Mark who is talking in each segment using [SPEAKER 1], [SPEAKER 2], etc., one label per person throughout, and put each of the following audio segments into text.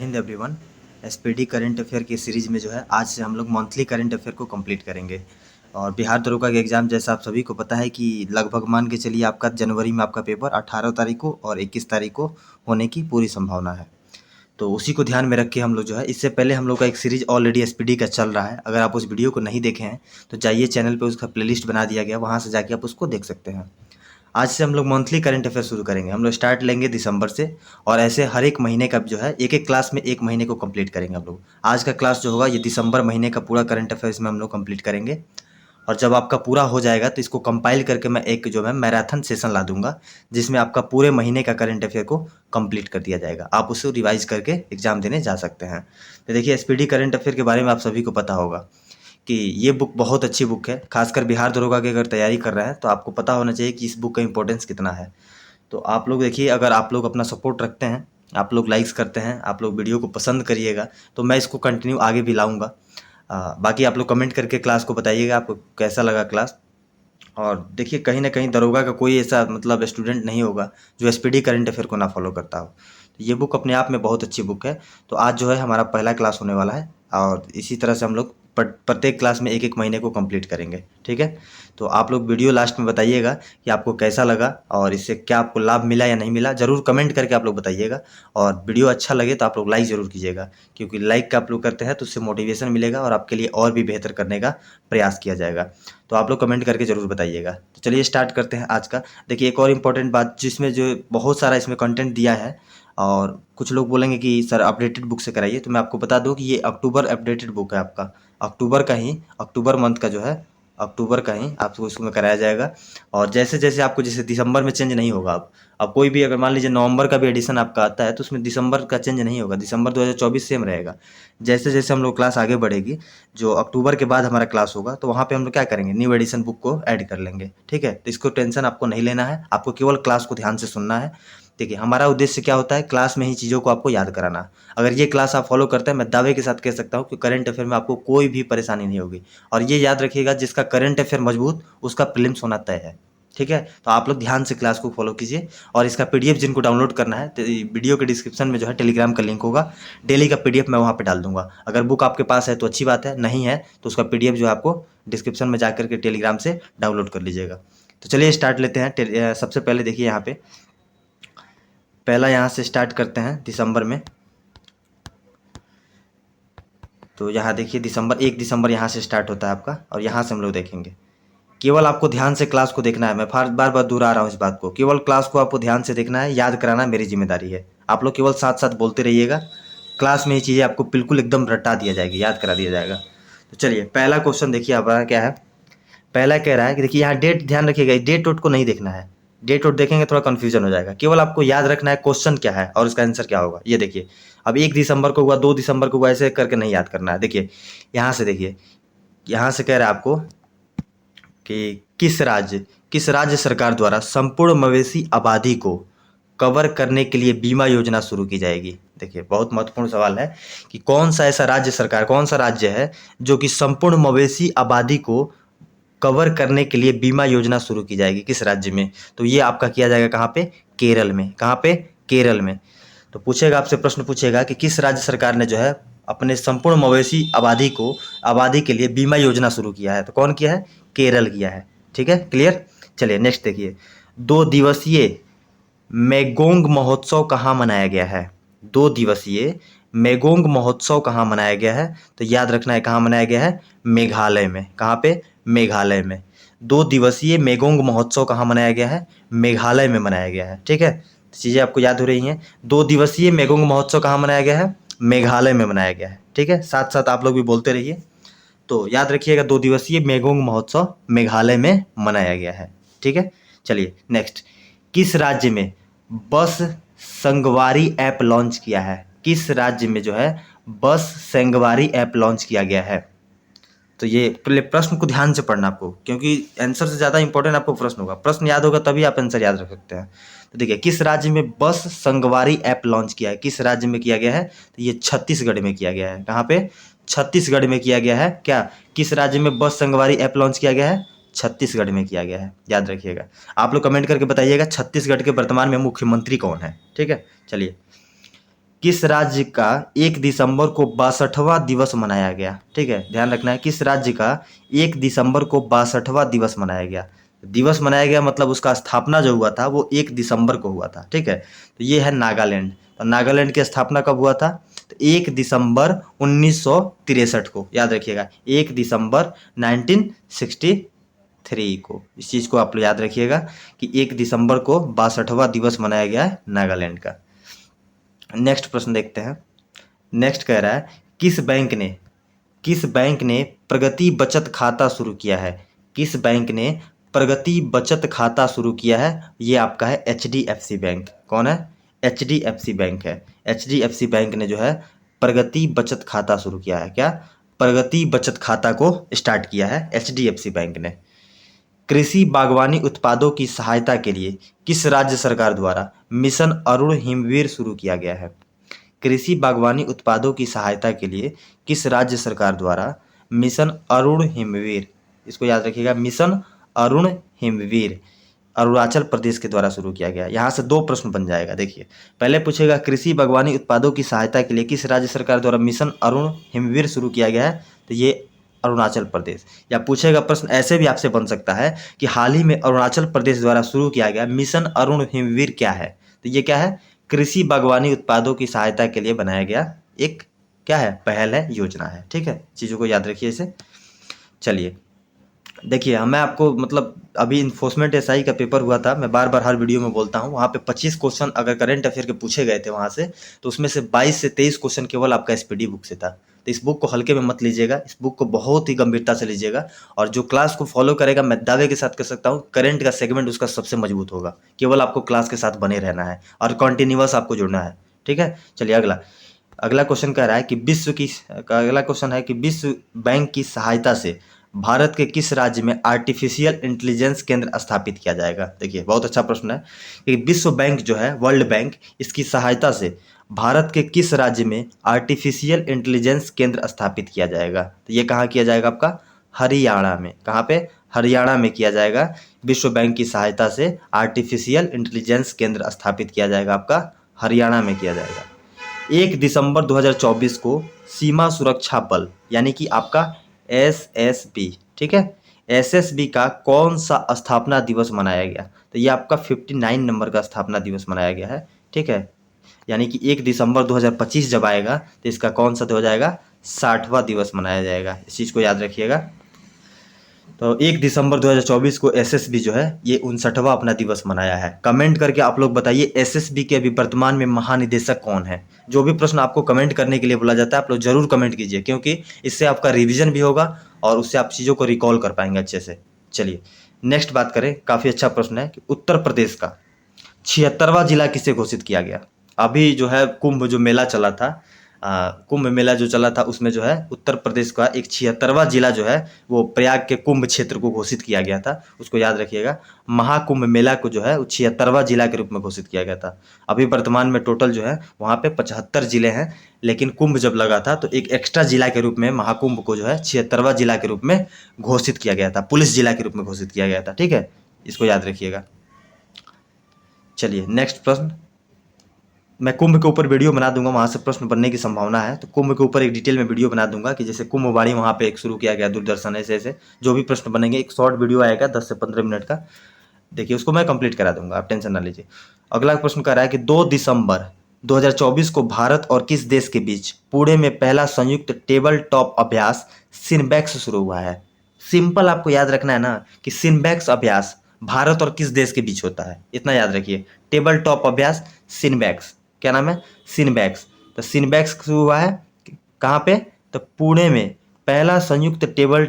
[SPEAKER 1] Hind everyone. SPD current affair की series में जो है आज से हम लोग मंथली करंट अफेयर को कंप्लीट करेंगे। और बिहार दरोगा का एग्ज़ाम जैसा आप सभी को पता है कि लगभग मान के चलिए आपका जनवरी में आपका पेपर 18 तारीख को और 21 तारीख को होने की पूरी संभावना है। तो उसी को ध्यान में रख के हम लोग जो है इससे पहले हम लोग का एक सीरीज ऑलरेडी एसपीडी का चल रहा है। अगर आप उस वीडियो को नहीं देखे हैं तो जाइए, चैनल पे उसका प्लेलिस्ट बना दिया गया, वहाँ से जाके आप उसको देख सकते हैं। आज से हम लोग मंथली करंट अफेयर शुरू करेंगे। हम लोग स्टार्ट लेंगे दिसंबर से और ऐसे हर एक महीने का जो है एक एक क्लास में एक महीने को कंप्लीट करेंगे हम लोग। आज का क्लास जो होगा ये दिसंबर महीने का पूरा करंट अफेयर इसमें हम लोग कंप्लीट करेंगे। और जब आपका पूरा हो जाएगा तो इसको कंपाइल करके मैं एक जो है मैराथन सेशन ला दूंगा, जिसमें आपका पूरे महीने का करंट अफेयर को कंप्लीट कर दिया जाएगा। आप उसे रिवाइज करके एग्जाम देने जा सकते हैं। तो देखिए, एसपीडी करंट अफेयर के बारे में आप सभी को पता होगा कि ये बुक बहुत अच्छी बुक है। खासकर बिहार दरोगा की अगर तैयारी कर रहे हैं तो आपको पता होना चाहिए कि इस बुक का इंपॉर्टेंस कितना है। तो आप लोग देखिए, अगर आप लोग अपना सपोर्ट रखते हैं, आप लोग लाइक्स करते हैं, आप लोग वीडियो को पसंद करिएगा तो मैं इसको कंटिन्यू आगे भी लाऊंगा। बाकी आप लोग कमेंट करके क्लास को बताइएगा आपको कैसा लगा क्लास। और देखिए, कहीं ना कहीं दरोगा का कोई ऐसा मतलब स्टूडेंट नहीं होगा जो एसपीडी करंट अफेयर को ना फॉलो करता हो। तो ये बुक अपने आप में बहुत अच्छी बुक है। तो आज जो है हमारा पहला क्लास होने वाला है और इसी तरह से हम लोग प्रत्येक क्लास में एक एक महीने को कंप्लीट करेंगे। ठीक है, तो आप लोग वीडियो लास्ट में बताइएगा कि आपको कैसा लगा और इससे क्या आपको लाभ मिला या नहीं मिला। ज़रूर कमेंट करके आप लोग बताइएगा। और वीडियो अच्छा लगे तो आप लोग लाइक ज़रूर कीजिएगा, क्योंकि लाइक का आप लोग करते हैं तो उससे मोटिवेशन मिलेगा और आपके लिए और भी बेहतर करने का प्रयास किया जाएगा। तो आप लोग कमेंट करके ज़रूर बताइएगा। तो चलिए स्टार्ट करते हैं आज का। देखिए, एक और इम्पॉर्टेंट बात जिसमें जो बहुत सारा इसमें कंटेंट दिया है और कुछ लोग बोलेंगे कि सर अपडेटेड बुक से कराइए, तो मैं आपको बता दूं कि ये अक्टूबर अपडेटेड बुक है आपका। अक्टूबर का ही, अक्टूबर मंथ का जो है, अक्टूबर का ही आपको इसमें कराया जाएगा। और जैसे जैसे आपको, जैसे दिसंबर में चेंज नहीं होगा। अब कोई भी अगर मान लीजिए नवंबर का भी एडिशन आपका आता है तो उसमें दिसंबर का चेंज नहीं होगा, दिसंबर 2024 सेम रहेगा। जैसे जैसे हम लोग क्लास आगे बढ़ेगी, जो अक्टूबर के बाद हमारा क्लास होगा तो वहाँ पे हम लोग क्या करेंगे, न्यू एडिशन बुक को ऐड कर लेंगे। ठीक है, तो इसको टेंशन आपको नहीं लेना है, आपको केवल क्लास को ध्यान से सुनना है। देखिए, हमारा उद्देश्य क्या होता है, क्लास में ही चीज़ों को आपको याद कराना। अगर ये क्लास आप फॉलो करते हैं, मैं दावे के साथ कह सकता हूँ कि करंट अफेयर में आपको कोई भी परेशानी नहीं होगी। और ये याद रखिएगा, जिसका करंट अफेयर मजबूत उसका प्रीलिम्स होना तय है। ठीक है, तो आप लोग ध्यान से क्लास को फॉलो कीजिए। और इसका पीडीएफ जिनको डाउनलोड करना है तो वीडियो के डिस्क्रिप्शन में जो है टेलीग्राम का लिंक होगा। डेली का पीडीएफ मैं वहाँ पे डाल दूंगा। अगर बुक आपके पास है तो अच्छी बात है, नहीं है तो उसका पीडीएफ जो है आपको डिस्क्रिप्शन में जाकर के टेलीग्राम से डाउनलोड कर लीजिएगा। तो चलिए स्टार्ट लेते हैं। सबसे पहले देखिए, यहाँ पे पहला यहाँ से स्टार्ट करते हैं दिसंबर में। तो यहाँ देखिए, दिसंबर 1 दिसंबर यहाँ से स्टार्ट होता है आपका और यहाँ से हम लोग देखेंगे। केवल आपको ध्यान से क्लास को देखना है। मैं बार बार दोहरा रहा हूँ इस बात को, केवल क्लास को आपको ध्यान से देखना है, याद कराना मेरी जिम्मेदारी है। आप लोग केवल साथ साथ बोलते रहिएगा। क्लास में ये चीज़ें आपको बिल्कुल एकदम रटा दिया जाएगी, याद करा दिया जाएगा। तो चलिए पहला क्वेश्चन देखिए हमारा क्या है। पहला कह रहा है कि देखिए, यहाँ डेट ध्यान रखिएगा, डेट वोट को नहीं देखना है। डेट वोट देखेंगे थोड़ा कन्फ्यूजन हो जाएगा। केवल आपको याद रखना है क्वेश्चन क्या है और उसका आंसर क्या होगा। ये देखिए, अब 1 दिसंबर को हुआ, 2 दिसंबर को हुआ, ऐसे करके नहीं याद करना है। देखिए यहाँ से, देखिए यहाँ से कह रहा है आपको कि किस राज्य सरकार द्वारा संपूर्ण मवेशी आबादी को कवर करने के लिए बीमा योजना शुरू की जाएगी। देखिए, बहुत महत्वपूर्ण सवाल है कि कौन सा ऐसा राज्य सरकार, कौन सा राज्य है जो कि संपूर्ण मवेशी आबादी को कवर करने के लिए बीमा योजना शुरू की जाएगी, किस राज्य में। तो ये आपका किया जाएगा कहाँ पे, केरल में। कहाँ पे, केरल में। तो पूछेगा आपसे, प्रश्न पूछेगा कि किस राज्य सरकार ने जो है अपने संपूर्ण मवेशी आबादी के लिए बीमा योजना शुरू किया है। तो कौन किया है, केरल किया है। ठीक है, क्लियर। चलिए नेक्स्ट देखिए, 2 दिवसीय मेगोंग महोत्सव कहाँ मनाया गया है। 2 दिवसीय मेगोंग महोत्सव कहाँ मनाया गया है। तो याद रखना है कहाँ मनाया गया है, मेघालय में। कहाँ पे, मेघालय में। 2 दिवसीय मेगोंग महोत्सव कहाँ मनाया गया है, मेघालय में मनाया गया है। ठीक है, चीज़ें आपको याद हो रही हैं। 2 दिवसीय मेगोंग महोत्सव कहाँ मनाया गया है, मेघालय में मनाया गया है। ठीक है, साथ साथ आप लोग भी बोलते रहिए। तो याद रखिएगा, 2 दिवसीय मेगोंग महोत्सव मेघालय में मनाया गया है। ठीक है, चलिए नेक्स्ट, किस राज्य में बस संगवारी ऐप लॉन्च किया है। किस राज्य में जो है बस संगवारी ऐप लॉन्च किया गया है। तो ये पहले प्रश्न को ध्यान से पढ़ना आपको, क्योंकि आंसर से ज़्यादा इंपॉर्टेंट आपको प्रश्न होगा। प्रश्न याद होगा तभी आप आंसर याद रख सकते हैं। तो देखिए, किस राज्य में बस संगवारी ऐप लॉन्च किया है, किस राज्य में किया गया है। तो ये छत्तीसगढ़ में किया गया है। कहाँ पे, छत्तीसगढ़ में किया गया है। क्या, किस राज्य में बस संगवारी ऐप लॉन्च किया गया है, छत्तीसगढ़ में किया गया है। याद रखिएगा, आप लोग कमेंट करके बताइएगा छत्तीसगढ़ के वर्तमान में मुख्यमंत्री कौन है। ठीक है, चलिए किस राज्य का 1 दिसंबर को 62वां दिवस मनाया गया? ठीक है, ध्यान रखना है, किस राज्य का 1 दिसंबर को 62वां दिवस मनाया गया? दिवस मनाया गया मतलब उसका स्थापना जो हुआ था वो 1 दिसंबर को हुआ था। ठीक है, तो ये है नागालैंड। तो नागालैंड की स्थापना कब हुआ था? तो 1 दिसंबर 1963 को, याद रखिएगा, 1 दिसंबर 1963 को। इस चीज़ को आप लोग याद रखिएगा कि 1 दिसंबर को 62वां दिवस मनाया गया है नागालैंड का। नेक्स्ट प्रश्न देखते हैं। नेक्स्ट कह रहा है किस बैंक ने प्रगति बचत खाता शुरू किया है? किस बैंक ने प्रगति बचत खाता शुरू किया है? ये आपका है HDFC बैंक। कौन है? HDFC बैंक है। HDFC बैंक ने जो है प्रगति बचत खाता शुरू किया है। क्या? प्रगति बचत खाता को स्टार्ट किया है HDFC बैंक ने। कृषि बागवानी उत्पादों की सहायता के लिए किस राज्य सरकार द्वारा मिशन अरुण हिमवीर शुरू किया गया है? कृषि बागवानी उत्पादों की सहायता के लिए किस राज्य सरकार द्वारा मिशन अरुण हिमवीर, इसको याद रखिएगा, मिशन अरुण हिमवीर अरुणाचल प्रदेश के द्वारा शुरू किया गया। यहाँ से 2 प्रश्न बन जाएगा। देखिए, पहले पूछेगा कृषि बागवानी उत्पादों की सहायता के लिए किस राज्य सरकार द्वारा मिशन अरुण हिमवीर शुरू किया गया है? तो ये अरुणाचल प्रदेश। या पूछेगा प्रश्न ऐसे भी आपसे बन सकता है कि हाल ही में अरुणाचल प्रदेश द्वारा शुरू किया गया मिशन अरुण हिमवीर क्या है? तो ये क्या है? कृषि बागवानी उत्पादों की सहायता के लिए बनाया गया एक क्या है? पहल है, योजना है। ठीक है, चीज़ों को याद रखिए इसे। चलिए देखिए, मैं आपको मतलब अभी इन्फोर्समेंट एसआई का पेपर हुआ था, मैं बार बार हर वीडियो में बोलता हूँ, वहाँ पे 25 क्वेश्चन अगर करंट अफेयर के पूछे गए थे वहाँ से, तो उसमें से 22 से 23 क्वेश्चन केवल आपका एसपीडी बुक से था। तो इस बुक को हल्के में मत लीजिएगा, इस बुक को बहुत ही गंभीरता से लीजिएगा। और जो क्लास को फॉलो करेगा, मैं दावे के साथ कह सकता हूँ करंट का सेगमेंट उसका सबसे मजबूत होगा। केवल आपको क्लास के साथ बने रहना है और कंटिन्यूअस आपको जुड़ना है। ठीक है, चलिए अगला क्वेश्चन कह रहा है कि अगला क्वेश्चन है कि विश्व बैंक की सहायता से भारत के किस राज्य में आर्टिफिशियल इंटेलिजेंस केंद्र स्थापित किया जाएगा? देखिए, बहुत अच्छा प्रश्न है कि विश्व बैंक जो है, वर्ल्ड बैंक, इसकी सहायता से भारत के किस राज्य में आर्टिफिशियल इंटेलिजेंस केंद्र स्थापित किया जाएगा? तो ये कहाँ किया जाएगा? आपका हरियाणा में। कहाँ पे? हरियाणा में किया जाएगा। विश्व बैंक की सहायता से आर्टिफिशियल इंटेलिजेंस केंद्र स्थापित किया जाएगा, आपका हरियाणा में किया जाएगा। 1 दिसंबर 2024 को सीमा सुरक्षा बल यानी कि आपका SSB, ठीक है, SSB का कौन सा स्थापना दिवस मनाया गया? तो ये आपका 59 नंबर का स्थापना दिवस मनाया गया है। ठीक है, यानी कि 1 दिसंबर 2025 जब आएगा तो इसका कौन सा हो जाएगा? 60वां दिवस मनाया जाएगा। इस चीज़ को याद रखिएगा। तो 1 दिसंबर 2024 को SSB जो है ये 59वां अपना दिवस मनाया है। कमेंट करके आप लोग बताइए SSB के अभी वर्तमान में महानिदेशक कौन है? जो भी प्रश्न आपको कमेंट करने के लिए बोला जाता है आप लोग जरूर कमेंट कीजिए, क्योंकि इससे आपका रिवीजन भी होगा और उससे आप चीज़ों को रिकॉल कर पाएंगे अच्छे से। चलिए नेक्स्ट बात करें, काफ़ी अच्छा प्रश्न है कि उत्तर प्रदेश का 76वां जिला किसे घोषित किया गया? अभी जो है कुंभ जो मेला चला था, कुंभ मेला जो चला था उसमें जो है उत्तर प्रदेश का एक 76वां जिला जो है वो प्रयाग के कुंभ क्षेत्र को घोषित किया गया था। उसको याद रखिएगा, महाकुंभ मेला को जो है 76वां जिला के रूप में घोषित किया गया था। अभी वर्तमान में टोटल जो है वहाँ पे 75 जिले हैं, लेकिन कुंभ जब लगा था तो एक एक्स्ट्रा जिला के रूप में महाकुंभ को जो है 76वां जिला के रूप में घोषित किया गया था, पुलिस जिला के रूप में घोषित किया गया था। ठीक है, इसको याद रखिएगा। चलिए नेक्स्ट प्रश्न, मैं कुंभ के ऊपर वीडियो बना दूंगा, वहाँ से प्रश्न बनने की संभावना है, तो कुंभ के ऊपर एक डिटेल में वीडियो बना दूंगा कि जैसे कुंभ वाणी वहाँ पे एक शुरू किया गया दूरदर्शन, ऐसे जो भी प्रश्न बनेंगे एक शॉर्ट वीडियो आएगा 10 से 15 मिनट का, देखिए उसको मैं कंप्लीट करा दूंगा, आप टेंशन ना लीजिए। अगला प्रश्न कह रहा है कि 2 दिसंबर 2024 को भारत और किस देश के बीच पुणे में पहला संयुक्त टेबल टॉप अभ्यास सिनबैक्स शुरू हुआ है? सिंपल आपको याद रखना है ना कि सिनबैक्स अभ्यास भारत और किस देश के बीच होता है, इतना याद रखिए। टेबल टॉप अभ्यास सिनबैक्स, क्या नाम है? सिनबैक्स। तो सिनबैक्स शुरू हुआ है कहाँ पे? तो पुणे में पहला संयुक्त टेबल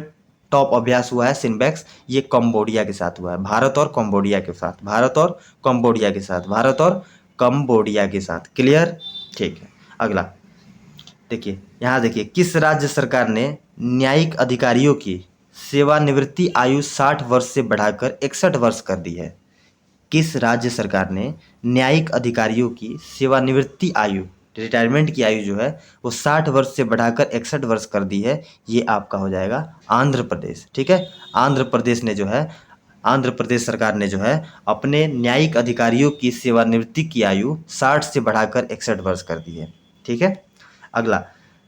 [SPEAKER 1] टॉप अभ्यास हुआ है सिनबैक्स, ये कंबोडिया के साथ हुआ है, भारत और कंबोडिया के साथ, भारत और कंबोडिया के साथ, भारत और कंबोडिया के साथ। क्लियर? ठीक है। अगला देखिए, यहाँ देखिए, किस राज्य सरकार ने न्यायिक अधिकारियों की सेवानिवृत्ति आयु 60 वर्ष से बढ़ाकर 61 वर्ष कर दी है? किस राज्य सरकार ने न्यायिक अधिकारियों की सेवानिवृत्ति आयु, रिटायरमेंट की आयु जो है वो 60 वर्ष से बढ़ाकर 61 वर्ष कर दी है? ये आपका हो जाएगा आंध्र प्रदेश। ठीक है, आंध्र प्रदेश ने जो है, आंध्र प्रदेश सरकार ने जो है अपने न्यायिक अधिकारियों की सेवानिवृत्ति की आयु 60 से बढ़ाकर 61 वर्ष कर दी है। ठीक है। अगला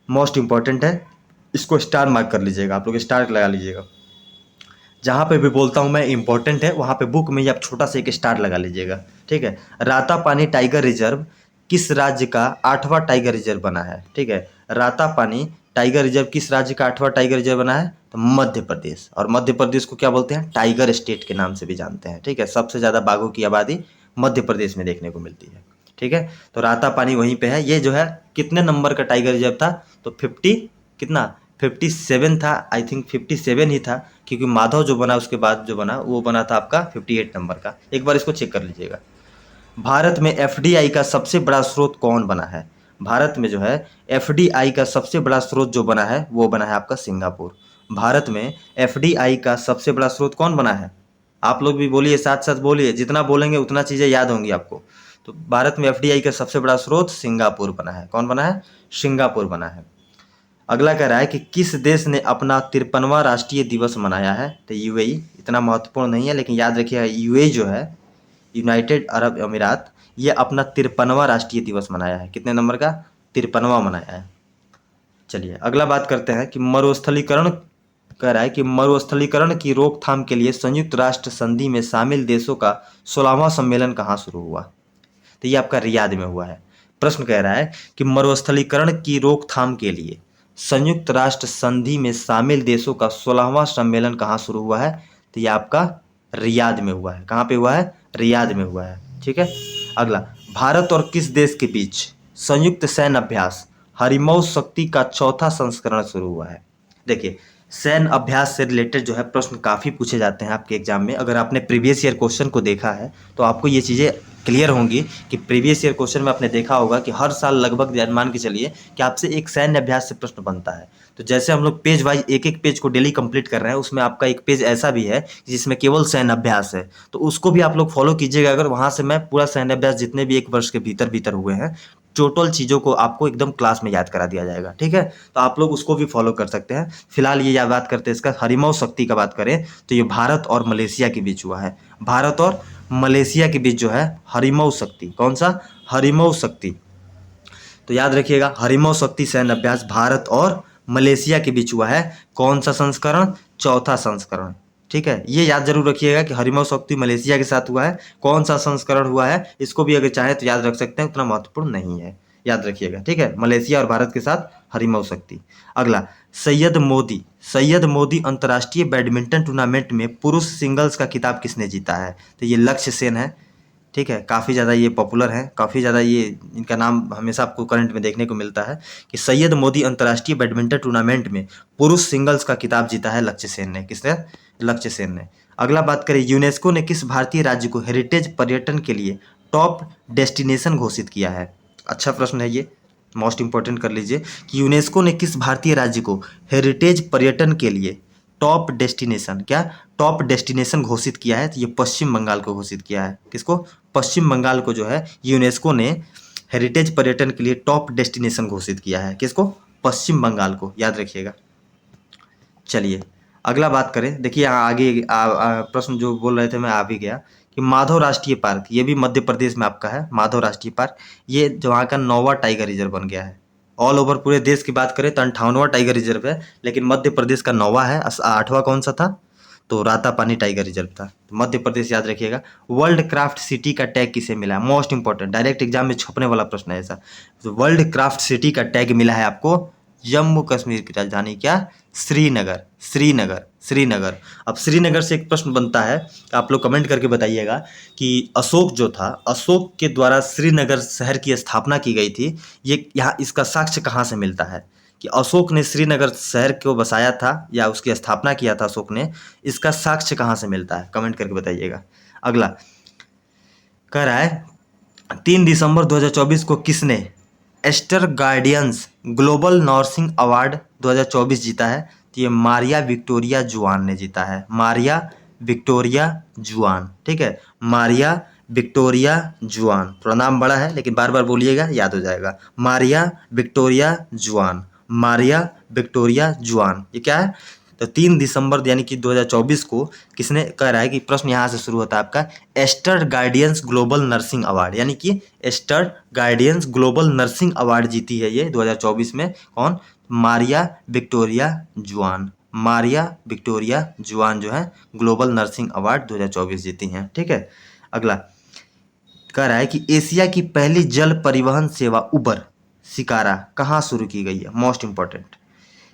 [SPEAKER 1] मोस्ट इंपॉर्टेंट है, इसको स्टार मार्क कर लीजिएगा, आप लोग स्टार लगा लीजिएगा। जहाँ पे भी बोलता हूँ मैं इंपॉर्टेंट है, वहाँ पे बुक में ही आप छोटा सा एक स्टार लगा लीजिएगा, ठीक है। रातापानी टाइगर रिजर्व किस राज्य का 8वां टाइगर रिजर्व बना है, ठीक है। रातापानी टाइगर रिजर्व किस राज्य का 8वां टाइगर रिजर्व बना है, तो मध्य प्रदेश। और मध्य प्रदेश को क्या बोलते हैं, टाइगर स्टेट के नाम से भी जानते हैं, ठीक है। सबसे ज़्यादा बाघों की आबादी मध्य प्रदेश में देखने को मिलती है, ठीक है। तो रातापानी वहीं पे है। ये जो है कितने नंबर का टाइगर रिजर्व था, तो 57 था, आई थिंक 57 ही था, क्योंकि माधव जो बना उसके बाद जो बना वो बना था आपका 58 नंबर का। एक बार इसको चेक कर लीजिएगा। भारत में एफडीआई का सबसे बड़ा स्रोत कौन बना है, भारत में जो है एफडीआई का सबसे बड़ा स्रोत जो बना है वो बना है आपका सिंगापुर। भारत में एफडीआई का सबसे बड़ा स्रोत कौन बना है, आप लोग भी बोलिए, साथ साथ बोलिए, जितना बोलेंगे उतना चीज़ें याद होंगी आपको। तो भारत में एफडीआई का सबसे बड़ा स्रोत सिंगापुर बना है। कौन बना है, सिंगापुर बना है। अगला कह रहा है कि किस देश ने अपना 53वां राष्ट्रीय दिवस मनाया है, तो यूएई। इतना महत्वपूर्ण नहीं है, लेकिन याद रखिएगा यूएई जो है, यूनाइटेड अरब अमीरात, ये अपना 53वां राष्ट्रीय दिवस मनाया है। कितने नंबर का, 53वां मनाया है। चलिए अगला बात करते हैं कि मरुस्थलीकरण, कह रहा है कि मरुस्थलीकरण की रोकथाम के लिए संयुक्त राष्ट्र संधि में शामिल देशों का 16वां सम्मेलन कहाँ शुरू हुआ, तो ये आपका रियाद में हुआ है। प्रश्न कह रहा है कि मरुस्थलीकरण की रोकथाम के लिए संयुक्त राष्ट्र संधि में शामिल देशों का 16वां सम्मेलन कहाँ शुरू हुआ है, तो ये आपका रियाद में हुआ है। कहाँ पे हुआ है, रियाद में हुआ है, ठीक है। अगला, भारत और किस देश के बीच संयुक्त सैन्य अभ्यास हरिमौज शक्ति का चौथा संस्करण शुरू हुआ है। देखिए सैन्य अभ्यास से रिलेटेड जो है प्रश्न काफ़ी पूछे जाते हैं आपके एग्जाम में। अगर आपने प्रीवियस ईयर क्वेश्चन को देखा है तो आपको ये चीज़ें क्लियर होंगी कि प्रीवियस ईयर क्वेश्चन में आपने देखा होगा कि हर साल लगभग मान के चलिए कि आपसे एक सैन्य अभ्यास से प्रश्न बनता है। तो जैसे हम लोग पेज वाइज एक एक पेज को डेली कंप्लीट कर रहे हैं, उसमें आपका एक पेज ऐसा भी है जिसमें केवल सैन्य अभ्यास है, तो उसको भी आप लोग फॉलो कीजिएगा। अगर वहाँ से मैं पूरा सैन्य अभ्यास जितने भी एक वर्ष के भीतर भीतर हुए हैं, टोटल चीज़ों को आपको एकदम क्लास में याद करा दिया जाएगा, ठीक है। तो आप लोग उसको भी फॉलो कर सकते हैं। फिलहाल ये याद बात करते हैं इसका हरिमौज शक्ति का बात करें तो ये भारत और मलेशिया के बीच हुआ है। भारत और मलेशिया के बीच जो है हरिमौज शक्ति, कौन सा, हरिमौज शक्ति। तो याद रखिएगा हरिमौज शक्ति सैन्य अभ्यास भारत और मलेशिया के बीच हुआ है। कौन सा संस्करण, चौथा संस्करण, ठीक है। ये याद जरूर रखिएगा कि हरिमौज शक्ति मलेशिया के साथ हुआ है। कौन सा संस्करण हुआ है इसको भी अगर चाहे तो याद रख सकते हैं, उतना महत्वपूर्ण नहीं है, याद रखिएगा, ठीक है। मलेशिया और भारत के साथ हरिमौज शक्ति। अगला, सैयद मोदी अंतर्राष्ट्रीय बैडमिंटन टूर्नामेंट में पुरुष सिंगल्स का खिताब किसने जीता है, तो ये लक्ष्य सेन है, ठीक है। काफ़ी ज़्यादा ये पॉपुलर हैं, काफ़ी ज़्यादा ये इनका नाम हमेशा आपको करंट में देखने को मिलता है कि सैयद मोदी अंतर्राष्ट्रीय बैडमिंटन टूर्नामेंट में पुरुष सिंगल्स का खिताब जीता है लक्ष्य सेन ने। किसने, लक्ष्य सेन ने। अगला बात करें, यूनेस्को ने किस भारतीय राज्य को हेरिटेज पर्यटन के लिए टॉप डेस्टिनेशन घोषित किया है। अच्छा प्रश्न है ये, मोस्ट इंपॉर्टेंट कर लीजिए कि यूनेस्को ने किस भारतीय राज्य को हेरिटेज पर्यटन के लिए टॉप डेस्टिनेशन, क्या टॉप डेस्टिनेशन घोषित किया है, तो ये पश्चिम बंगाल को घोषित किया है। किसको, पश्चिम बंगाल को जो है यूनेस्को ने हेरिटेज पर्यटन के लिए टॉप डेस्टिनेशन घोषित किया है। किसको, पश्चिम बंगाल को, याद रखिएगा। चलिए अगला बात करें, देखिए यहाँ आगे प्रश्न जो बोल रहे थे मैं आ भी गया कि माधव राष्ट्रीय पार्क, ये भी मध्य प्रदेश में आपका है। माधव राष्ट्रीय पार्क ये जो वहाँ का 9वां टाइगर रिजर्व बन गया है। ऑल ओवर पूरे देश की बात करें तो 58वां टाइगर रिजर्व है, लेकिन मध्य प्रदेश का 9वां है। 8वां कौन सा था, तो रातापानी टाइगर रिजर्व था। तो मध्य प्रदेश याद रखिएगा। वर्ल्ड क्राफ्ट सिटी का टैग किसे मिला है, मोस्ट इंपॉर्टेंट, डायरेक्ट एग्जाम में छपने वाला प्रश्न है ऐसा। तो वर्ल्ड क्राफ्ट सिटी का टैग मिला है आपको जम्मू कश्मीर की राजधानी, क्या, श्रीनगर। श्रीनगर। अब श्रीनगर से एक प्रश्न बनता है, आप लोग कमेंट करके बताइएगा कि अशोक जो था, अशोक के द्वारा श्रीनगर शहर की स्थापना की गई थी, ये यहाँ इसका साक्ष्य कहाँ से मिलता है कि अशोक ने श्रीनगर शहर को बसाया था या उसकी स्थापना किया था अशोक ने, इसका साक्ष्य कहाँ से मिलता है, कमेंट करके बताइएगा। अगला कह रहा है 3 दिसंबर 2024 को किसने Aster Guardians global nursing award 2024 जीता है, तो ये मारिया विक्टोरिया जुआन ने जीता है। मारिया विक्टोरिया जुआन, ठीक है, मारिया विक्टोरिया जुआन। थोड़ा नाम बड़ा है लेकिन बार बार बोलिएगा याद हो जाएगा। मारिया विक्टोरिया जुआन, मारिया विक्टोरिया जुआन, ये क्या है, तो 3 दिसंबर यानी कि 2024 को किसने कह रहा है कि प्रश्न यहाँ से शुरू होता है आपका, Aster Guardians global nursing award, यानी कि Aster Guardians global nursing award जीती है ये 2024 में। कौन? मारिया विक्टोरिया जुआन। मारिया विक्टोरिया जुआन जो है ग्लोबल नर्सिंग अवार्ड 2024 जीती हैं। ठीक है, अगला कह रहा है कि एशिया की पहली जल परिवहन सेवा उबर शिकारा कहाँ शुरू की गई है। मोस्ट इंपॉर्टेंट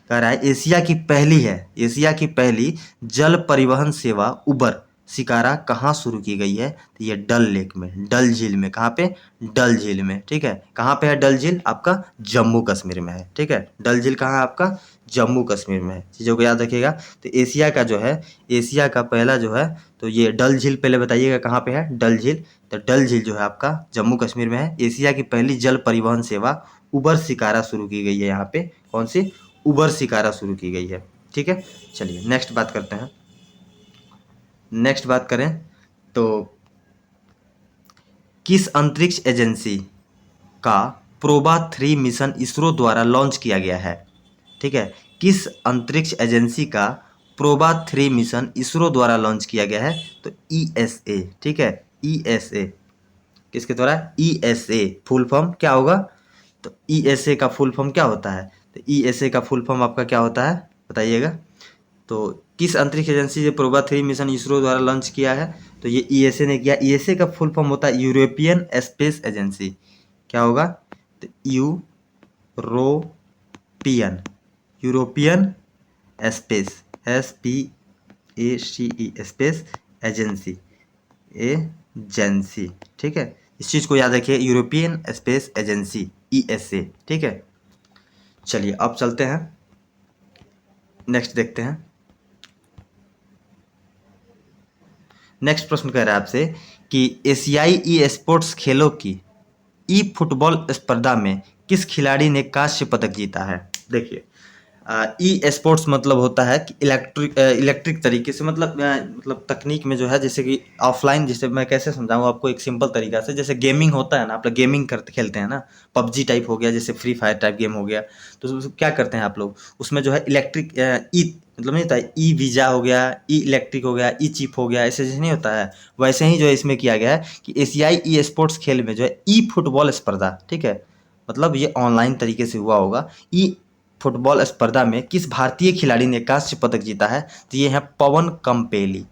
[SPEAKER 1] कह रहा है एशिया की पहली है, एशिया की पहली जल परिवहन सेवा उबर शिकारा कहाँ शुरू की गई है। तो ये डल लेक में, डल झील में। कहाँ पे? डल झील में। ठीक है, कहाँ पे है डल झील? आपका जम्मू कश्मीर में है। ठीक है, डल झील कहाँ है आपका? जम्मू कश्मीर में है। चीज़ों को याद रखिएगा। तो एशिया का जो है, एशिया का पहला जो है, तो ये डल झील पहले बताइएगा कहाँ पे है। डल झील, तो डल झील जो है आपका जम्मू कश्मीर में है। एशिया की पहली जल परिवहन सेवा उबर शिकारा शुरू की गई है यहाँ पे। कौन सी? उबर शिकारा शुरू की गई है। ठीक है, चलिए नेक्स्ट बात करते हैं। नेक्स्ट बात करें तो किस अंतरिक्ष एजेंसी का प्रोबा 3 मिशन इसरो द्वारा लॉन्च किया गया है। ठीक है, किस अंतरिक्ष एजेंसी का प्रोबा 3 मिशन इसरो द्वारा लॉन्च किया गया है। तो ईएसए। ठीक है, ईएसए किसके द्वारा? ईएसए फुल फॉर्म क्या होगा? तो ईएसए का फुल फॉर्म क्या होता है? तो ईएसए का फुल फॉर्म आपका क्या होता है बताइएगा। तो किस अंतरिक्ष एजेंसी से प्रोबा 3 मिशन इसरो द्वारा लॉन्च किया है। तो ये ईएसए ने किया। ईएसए का फुल फॉर्म होता है यूरोपियन स्पेस एजेंसी। क्या होगा? तो European, European space, SPACE space agency, agency. ठीक है, इस चीज़ को याद रखिए, यूरोपियन स्पेस एजेंसी ईएसए। ठीक है, चलिए अब चलते हैं, नेक्स्ट देखते हैं। नेक्स्ट प्रश्न कह रहा है आपसे कि एशियाई ई स्पोर्ट्स खेलों की ई फुटबॉल स्पर्धा में किस खिलाड़ी ने कांस्य पदक जीता है। देखिए, ई स्पोर्ट्स मतलब होता है कि इलेक्ट्रिक तरीके से, मतलब तकनीक में जो है, जैसे कि ऑफलाइन, जैसे मैं कैसे समझाऊँ आपको एक सिंपल तरीका से, जैसे गेमिंग होता है ना, आप लोग गेमिंग करते खेलते हैं ना, पबजी टाइप हो गया, जैसे फ्री फायर टाइप गेम हो गया, तो उसमें क्या करते हैं आप लोग, उसमें जो है इलेक्ट्रिक ई मतलब नहीं होता है, ई वीजा हो गया, ई इलेक्ट्रिक हो गया, ई चिप हो गया, ऐसे जैसे नहीं होता है, वैसे ही जो है इसमें किया गया है कि एशियाई ई स्पोर्ट्स खेल में जो है ई फुटबॉल स्पर्धा, ठीक है, मतलब ये ऑनलाइन तरीके से हुआ होगा, ई फुटबॉल स्पर्धा में किस भारतीय खिलाड़ी ने कांस्य पदक जीता है। तो ये है पवन कंपेली।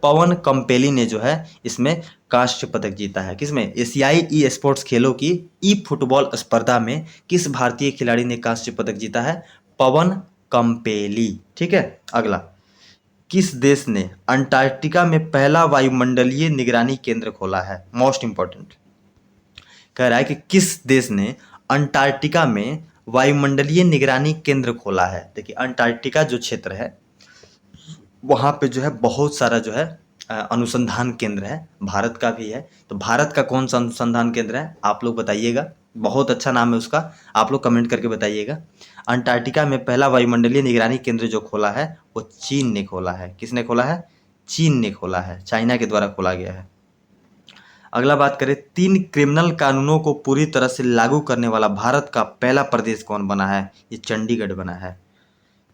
[SPEAKER 1] पवन कंपेली ने जो है इसमें कांस्य पदक जीता है। किसमें? एशियाई ई स्पोर्ट्स खेलों की ई फुटबॉल स्पर्धा में किस भारतीय खिलाड़ी ने कांस्य पदक जीता है? पवन कंपेली। ठीक है, अगला, किस देश ने अंटार्कटिका में पहला वायुमंडलीय निगरानी केंद्र खोला है। मोस्ट इंपॉर्टेंट कह रहा है कि किस देश ने अंटार्कटिका में वायुमंडलीय निगरानी केंद्र खोला है। देखिए, अंटार्कटिका जो क्षेत्र है वहाँ पे जो है बहुत सारा जो है अनुसंधान केंद्र है, भारत का भी है। तो भारत का कौन सा अनुसंधान केंद्र है आप लोग बताइएगा, बहुत अच्छा नाम है उसका, आप लोग कमेंट करके बताइएगा। अंटार्कटिका में पहला वायुमंडलीय निगरानी केंद्र जो खोला है वो चीन ने खोला है। किसने खोला है? चीन ने खोला है, चाइना के द्वारा खोला गया है। अगला बात करें, 3 क्रिमिनल कानूनों को पूरी तरह से लागू करने वाला भारत का पहला प्रदेश कौन बना है। ये चंडीगढ़ बना है।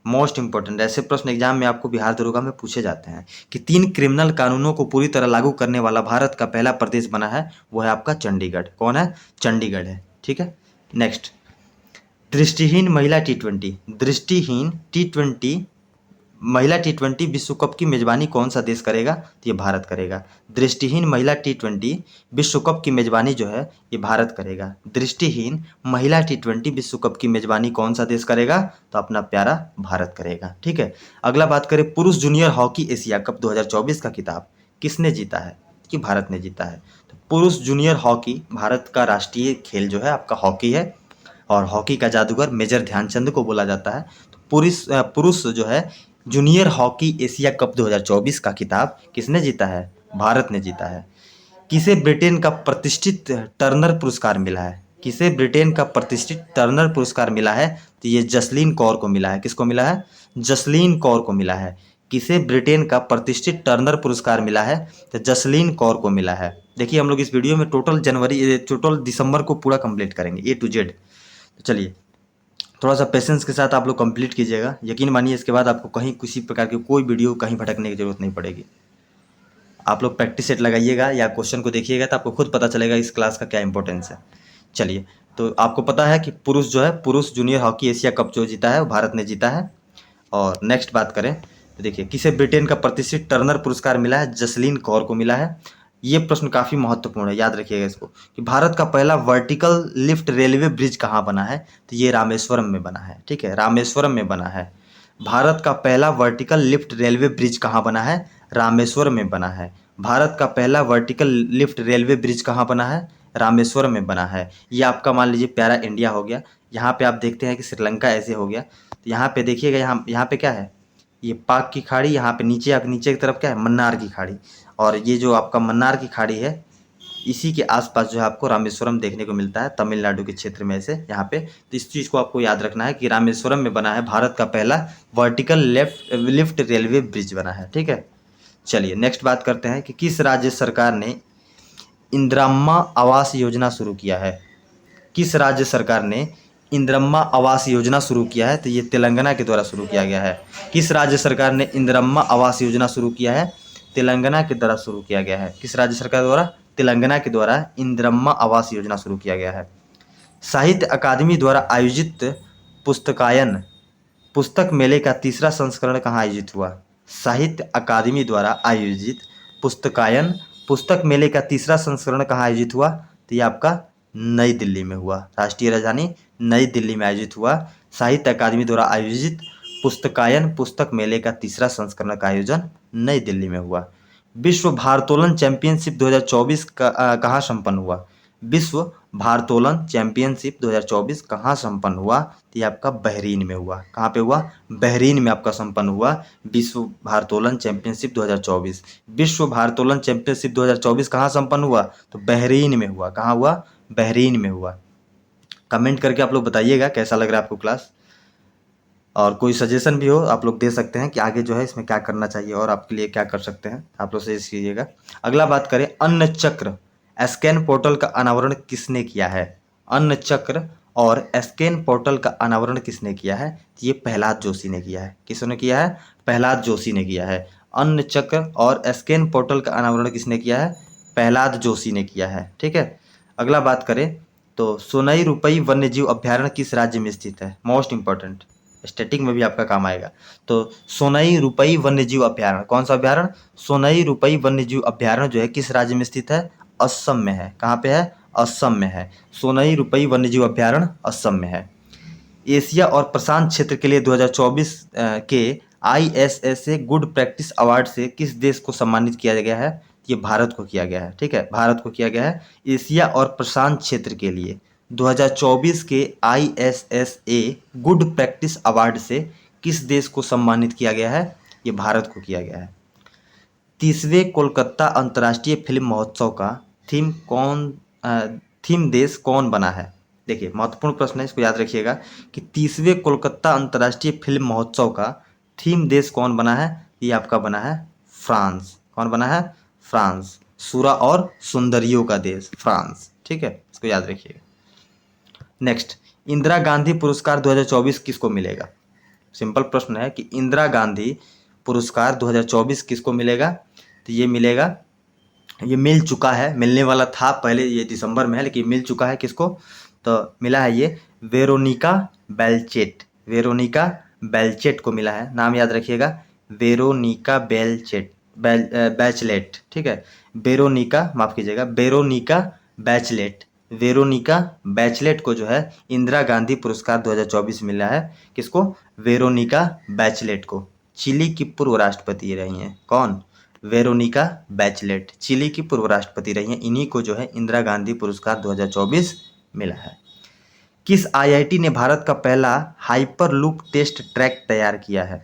[SPEAKER 1] मोस्ट इंपॉर्टेंट, ऐसे प्रश्न एग्जाम में आपको बिहार दरोगा में पूछे जाते हैं कि 3 क्रिमिनल कानूनों को पूरी तरह लागू करने वाला भारत का पहला प्रदेश बना है, वो है आपका चंडीगढ़। कौन है? चंडीगढ़ है। ठीक है, नेक्स्ट, दृष्टिहीन महिला T20, दृष्टिहीन T20 महिला T20 विश्व कप की मेजबानी कौन सा देश करेगा। तो ये भारत करेगा। दृष्टिहीन महिला T20 विश्व कप की मेजबानी जो है ये भारत करेगा। दृष्टिहीन महिला T20 विश्व कप की मेजबानी कौन सा देश करेगा। तो अपना प्यारा भारत करेगा। ठीक है, अगला बात करें, पुरुष जूनियर हॉकी एशिया कप 2024 का खिताब किसने जीता है। कि भारत ने जीता है। तो पुरुष जूनियर हॉकी, भारत का राष्ट्रीय खेल जो है आपका हॉकी है, और हॉकी का जादूगर मेजर ध्यानचंद को बोला जाता है। तो पुरुष जो है जूनियर हॉकी एशिया कप 2024 का खिताब किसने जीता है। भारत ने जीता है। किसे ब्रिटेन का प्रतिष्ठित टर्नर पुरस्कार मिला है। किसे ब्रिटेन का प्रतिष्ठित टर्नर पुरस्कार मिला है। तो ये जसलीन कौर को मिला है। किसको मिला है? जसलीन कौर को मिला है। किसे ब्रिटेन का प्रतिष्ठित टर्नर पुरस्कार मिला है। तो जसलीन कौर को मिला है। देखिए, हम लोग इस वीडियो में टोटल दिसंबर को पूरा कंप्लीट करेंगे A to Z। तो चलिए, थोड़ा सा पेशेंस के साथ आप लोग कंप्लीट कीजिएगा, यकीन मानिए इसके बाद आपको कहीं किसी प्रकार की कोई वीडियो कहीं भटकने की जरूरत नहीं पड़ेगी। आप लोग प्रैक्टिस सेट लगाइएगा या क्वेश्चन को देखिएगा तो आपको खुद पता चलेगा इस क्लास का क्या इंपॉर्टेंस है। चलिए, तो आपको पता है कि पुरुष जो है, पुरुष जूनियर हॉकी एशिया कप जो जीता है वो भारत ने जीता है। और नेक्स्ट बात करें तो देखिए, किसे ब्रिटेन का प्रतिष्ठित टर्नर पुरस्कार मिला है? जसलीन कौर को मिला है। ये प्रश्न काफ़ी महत्वपूर्ण है, याद रखिएगा इसको, कि भारत का पहला वर्टिकल लिफ्ट रेलवे ब्रिज कहाँ बना है? तो ये रामेश्वरम में बना है। ठीक है, रामेश्वरम में बना है। भारत का पहला वर्टिकल लिफ्ट रेलवे ब्रिज कहाँ बना है? रामेश्वरम में बना है। भारत का पहला वर्टिकल लिफ्ट रेलवे ब्रिज कहाँ बना है? रामेश्वरम में बना है। ये आपका मान लीजिए प्यारा इंडिया हो गया। यहाँ पे आप देखते हैं कि श्रीलंका ऐसे हो गया। तो यहाँ पे देखिएगा, यहाँ पे क्या है? ये पाक की खाड़ी, यहाँ पे नीचे आप नीचे की तरफ क्या है? मन्नार की खाड़ी। और ये जो आपका मन्नार की खाड़ी है, इसी के आसपास जो है आपको रामेश्वरम देखने को मिलता है, तमिलनाडु के क्षेत्र में से यहाँ पे। तो इस चीज़ को आपको याद रखना है कि रामेश्वरम में बना है भारत का पहला वर्टिकल लिफ्ट रेलवे ब्रिज बना है। ठीक है, चलिए नेक्स्ट बात करते हैं कि किस राज्य सरकार ने इंदिरम्मा आवास योजना शुरू किया है? किस राज्य सरकार ने इंदिरम्मा आवास योजना शुरू किया है? तो ये तेलंगाना के द्वारा शुरू किया गया है। किस राज्य सरकार ने इंदिरम्मा आवास योजना शुरू किया है? तेलंगाना के द्वारा शुरू किया गया है। किस राज्य सरकार द्वारा? तेलंगाना के द्वारा इंदिरम्मा आवास योजना शुरू किया गया है। साहित्य अकादमी द्वारा आयोजित पुस्तकायन पुस्तक मेले का तीसरा संस्करण कहाँ आयोजित हुआ? साहित्य अकादमी द्वारा आयोजित पुस्तकायन पुस्तक मेले का तीसरा संस्करण कहाँ आयोजित हुआ? तो ये आपका नई दिल्ली में हुआ। राष्ट्रीय राजधानी नई दिल्ली में आयोजित हुआ। साहित्य अकादमी द्वारा आयोजित पुस्तकायन पुस्तक मेले का तीसरा संस्करण का आयोजन नई दिल्ली में हुआ। विश्व भारोत्तोलन चैंपियनशिप 2024 कहाँ संपन्न हुआ? विश्व भारोत्तोलन चैंपियनशिप 2024 कहाँ संपन्न हुआ? तो ये आपका बहरीन में हुआ। कहाँ पे हुआ? बहरीन में आपका संपन्न हुआ विश्व भारोत्तोलन चैंपियनशिप 2024। विश्व भारोत्तोलन चैंपियनशिप 2024 कहाँ संपन्न हुआ? तो बहरीन में हुआ। कहाँ हुआ? बहरीन में हुआ। कमेंट करके आप लोग बताइएगा कैसा लग रहा है आपको क्लास, और कोई सजेशन भी हो आप लोग दे सकते हैं कि आगे जो है इसमें क्या करना चाहिए और आपके लिए क्या कर सकते हैं, आप लोग सजेस्ट कीजिएगा। अगला बात करें, अन्न चक्र स्कैन पोर्टल का अनावरण किसने किया है? अन्न चक्र और स्कैन पोर्टल का अनावरण किसने किया है? ये प्रहलाद जोशी ने किया है। किसने किया है? प्रहलाद जोशी ने किया है। अन्न चक्र और स्कैन पोर्टल का अनावरण किसने किया है? प्रहलाद जोशी ने किया है। ठीक है, अगला बात करें तो सोनई रुपई वन्यजीव अभ्यारण्य किस राज्य में स्थित है? मोस्ट इंपॉर्टेंट, स्टैटिक में भी आपका काम आएगा। तो सोनई रुपई वन्यजीव अभ्यारण्य, कौन सा अभ्यारण्य? सोनई रुपई वन्यजीव अभ्यारण्य जो है किस राज्य में स्थित है? असम में है। कहाँ पे है? असम में है। सोनई रुपई वन्यजीव अभ्यारण्य असम में है। एशिया और प्रशांत क्षेत्र के लिए 2024 के ISSA गुड प्रैक्टिस अवार्ड से किस देश को सम्मानित किया गया है? ये भारत को किया गया है। ठीक है, भारत को किया गया है। एशिया और प्रशांत क्षेत्र के लिए 2024 के ISSA गुड प्रैक्टिस अवार्ड से किस देश को सम्मानित किया गया है? ये भारत को किया गया है। 30वें कोलकाता अंतर्राष्ट्रीय फिल्म महोत्सव का थीम देश कौन बना है? देखिए महत्वपूर्ण प्रश्न है, इसको याद रखिएगा कि 30वें कोलकाता अंतर्राष्ट्रीय फिल्म महोत्सव का थीम देश कौन बना है? ये आपका बना है फ्रांस। कौन बना है? फ्रांस। सूरा और सुंदरियों का देश फ्रांस। ठीक है, इसको याद रखिएगा। नेक्स्ट, इंदिरा गांधी पुरस्कार 2024 किसको मिलेगा? सिंपल प्रश्न है कि इंदिरा गांधी पुरस्कार 2024 किसको मिलेगा? तो ये मिलेगा, ये मिल चुका है, मिलने वाला था पहले, ये दिसंबर में है, लेकिन मिल चुका है किसको? तो मिला है ये वेरोनिका बेलचेट। वेरोनिका बेलचेट को मिला है। नाम याद रखिएगा, वेरोनिका बैचलेट। ठीक है, वेरोनिका, माफ कीजिएगा, वेरोनिका बैचलेट। वेरोनिका बैचलेट को जो है इंदिरा गांधी पुरस्कार 2024 मिला है। किसको? वेरोनिका बैचलेट को। चिली की पूर्व राष्ट्रपति रही हैं। कौन? वेरोनिका बैचलेट चिली की पूर्व राष्ट्रपति रही हैं। इन्हीं को जो है इंदिरा गांधी पुरस्कार 2024 मिला है। किस IIT ने भारत का पहला हाइपरलूप टेस्ट ट्रैक तैयार किया है?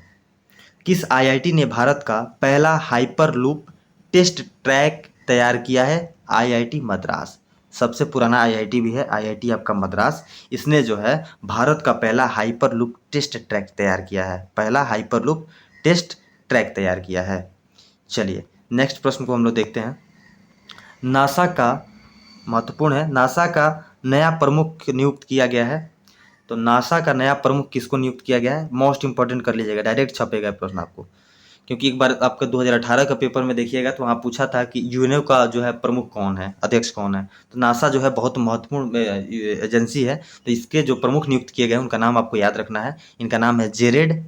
[SPEAKER 1] किस IIT ने भारत का पहला हाइपरलूप टेस्ट ट्रैक तैयार किया है? IIT मद्रास। सबसे पुराना IIT भी है, IIT आपका मद्रास। इसने जो है भारत का पहला हाइपरलूप टेस्ट ट्रैक तैयार किया है। पहला हाइपरलूप टेस्ट ट्रैक तैयार किया है। चलिए नेक्स्ट प्रश्न को हम लोग देखते हैं। नासा का, महत्वपूर्ण है, नासा का नया प्रमुख नियुक्त किया गया है। तो नासा का नया प्रमुख किसको नियुक्त किया गया है? मोस्ट इंपॉर्टेंट कर लीजिएगा, डायरेक्ट छपेगा प्रश्न आपको, क्योंकि एक बार आपका 2018 का पेपर में देखिएगा तो वहाँ पूछा था कि यूएनओ का जो है प्रमुख कौन है, अध्यक्ष कौन है। तो नासा जो है बहुत महत्वपूर्ण एजेंसी है, तो इसके जो प्रमुख नियुक्त किए गए उनका नाम आपको याद रखना है। इनका नाम है जेरेड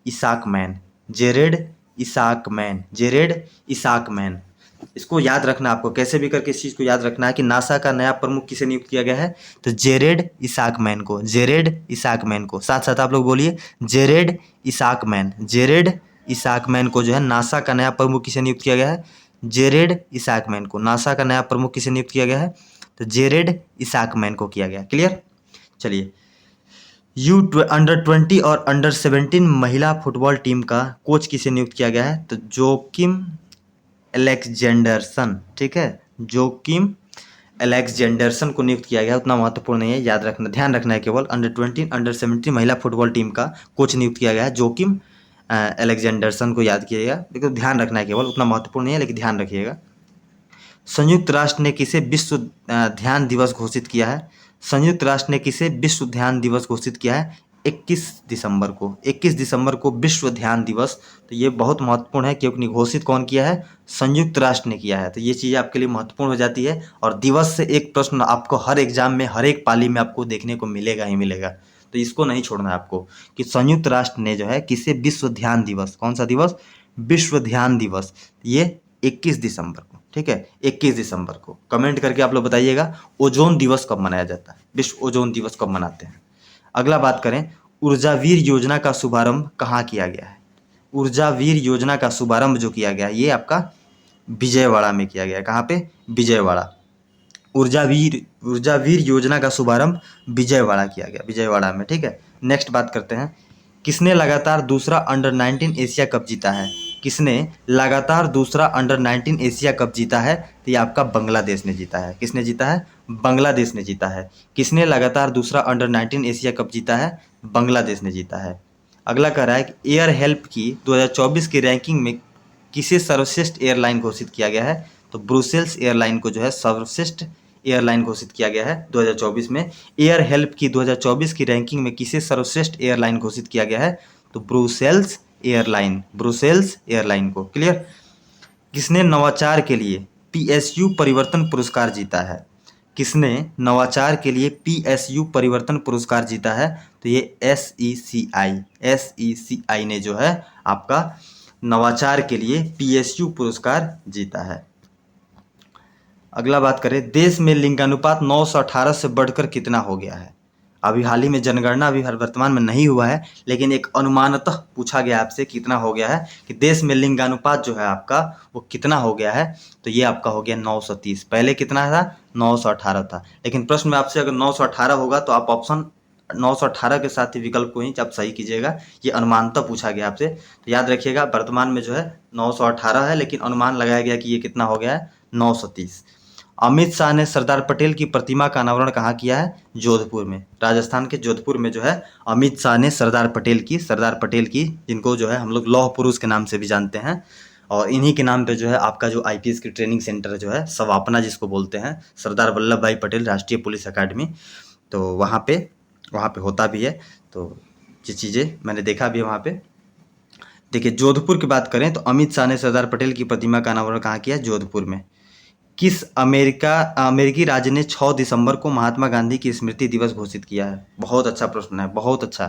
[SPEAKER 1] इसाकमैन, जेरेड इसाकमैन, जेरेड इसाकमैन। इसको याद रखना आपको, कैसे भी करके इस चीज़ को याद रखना है कि नासा का नया प्रमुख किसे नियुक्त किया गया है? तो जेरेड इसाकमैन को, जेरेड इसाकमैन को। साथ साथ आप लोग बोलिए जेरेड इसाकमैन, जेरेड इसाकमैन को जो है नासा का नया प्रमुख किसे नियुक्त किया गया है? जेरेड इसाकमैन को नासा का नया प्रमुख किसे नियुक्त किया गया है? तो जेरेड इसाकमैन को किया गया। क्लियर? चलिए, अंडर 20 और अंडर 17 महिला फुटबॉल टीम का कोच किसे नियुक्त किया गया है? तो जोकिम एलेक्जेंडरसन, ठीक है, जोकिम एलेक्जेंडरसन को नियुक्त किया गया। उतना महत्वपूर्ण नहीं है, याद रखना, ध्यान रखना है केवल। अंडर 20 अंडर 17 महिला फुटबॉल टीम का कोच नियुक्त किया गया है जोकिम एलेक्जेंडरसन को याद किएगा, लेकिन ध्यान रखना है केवल, उतना महत्वपूर्ण नहीं है लेकिन ध्यान रखिएगा। संयुक्त राष्ट्र ने किसे विश्व ध्यान दिवस घोषित किया है? संयुक्त राष्ट्र ने किसे विश्व ध्यान दिवस घोषित किया है? 21 दिसंबर को, 21 दिसंबर को विश्व ध्यान दिवस। तो ये बहुत महत्वपूर्ण है क्योंकि घोषित कौन किया है? संयुक्त राष्ट्र ने किया है। तो ये चीज़ आपके लिए महत्वपूर्ण हो जाती है, और दिवस से एक प्रश्न आपको हर एग्जाम में, हर एक पाली में आपको देखने को मिलेगा ही मिलेगा, तो इसको नहीं छोड़ना है आपको कि संयुक्त राष्ट्र ने जो है किसे विश्व ध्यान दिवस, कौन सा दिवस? विश्व ध्यान दिवस, ये 21 दिसंबर को, ठीक है, 21 दिसंबर को। कमेंट करके आप लोग बताइएगा ओजोन दिवस कब मनाया जाता है, विश्व ओजोन दिवस कब मनाते हैं। अगला बात करें, ऊर्जावीर योजना का शुभारंभ कहाँ किया गया है? ऊर्जावीर योजना का शुभारंभ जो किया गया ये आपका विजयवाड़ा में किया गया है। कहाँ पे? विजयवाड़ा। ऊर्जावीर योजना का शुभारंभ विजयवाड़ा किया गया, विजयवाड़ा में, ठीक है। नेक्स्ट बात करते हैं, किसने लगातार दूसरा अंडर 19 एशिया कप जीता है? किसने लगातार दूसरा अंडर 19 एशिया कप जीता है? तो ये आपका बांग्लादेश ने जीता है। किसने जीता है? बांग्लादेश ने जीता है। किसने लगातार दूसरा अंडर 19 एशिया कप जीता है? बांग्लादेश ने जीता है। अगला कह रहा है कि एयर हेल्प की 2024 की रैंकिंग में किसे सर्वश्रेष्ठ एयरलाइन घोषित किया गया है? तो ब्रुसेल्स एयरलाइन को जो है सर्वश्रेष्ठ एयरलाइन घोषित किया गया है 2024 में। एयर हेल्प की 2024 की रैंकिंग में किसे सर्वश्रेष्ठ एयरलाइन घोषित किया गया है? तो ब्रुसेल्स एयरलाइन, ब्रुसेल्स एयरलाइन को। क्लियर? किसने नवाचार के लिए पीएसयू परिवर्तन पुरस्कार जीता है? किसने नवाचार के लिए पीएसयू परिवर्तन पुरस्कार जीता है? तो ये एसईसीआई ने जो है आपका नवाचार के लिए पीएसयू पुरस्कार जीता है। अगला बात करें, देश में लिंगानुपात 918 से बढ़कर कितना हो गया है? अभी हाल ही में जनगणना अभी वर्तमान में नहीं हुआ है, लेकिन एक अनुमानतः पूछा गया आपसे कितना हो गया है कि देश में लिंगानुपात जो है आपका वो कितना हो गया है? तो ये आपका हो गया 930। पहले कितना था? 918 था। लेकिन प्रश्न में आपसे अगर 918 होगा तो आप ऑप्शन 918 के साथ ही विकल्प को ही आप सही कीजिएगा। ये अनुमानतः पूछा गया आपसे, तो याद रखिएगा वर्तमान में जो है 918 है, लेकिन अनुमान लगाया गया कि ये कितना हो गया है? 930। अमित शाह ने सरदार पटेल की प्रतिमा का अनावरण कहाँ किया है? जोधपुर में, राजस्थान के जोधपुर में जो है अमित शाह ने सरदार पटेल की, जिनको जो है हम लोग लौह पुरुष के नाम से भी जानते हैं, और इन्हीं के नाम पे जो है आपका जो आईपीएस की ट्रेनिंग सेंटर जो है सवापना जिसको बोलते हैं, सरदार वल्लभ भाई पटेल राष्ट्रीय पुलिस अकादमी, तो वहाँ पे होता भी है। तो ये चीज़ें मैंने देखा भी है वहाँ पे। देखिए, जोधपुर की बात करें तो अमित शाह ने सरदार पटेल की प्रतिमा का अनावरण कहाँ किया? जोधपुर में। किस अमेरिकी राज्य ने 6 दिसंबर को महात्मा गांधी की स्मृति दिवस घोषित किया है? बहुत अच्छा प्रश्न है, बहुत अच्छा।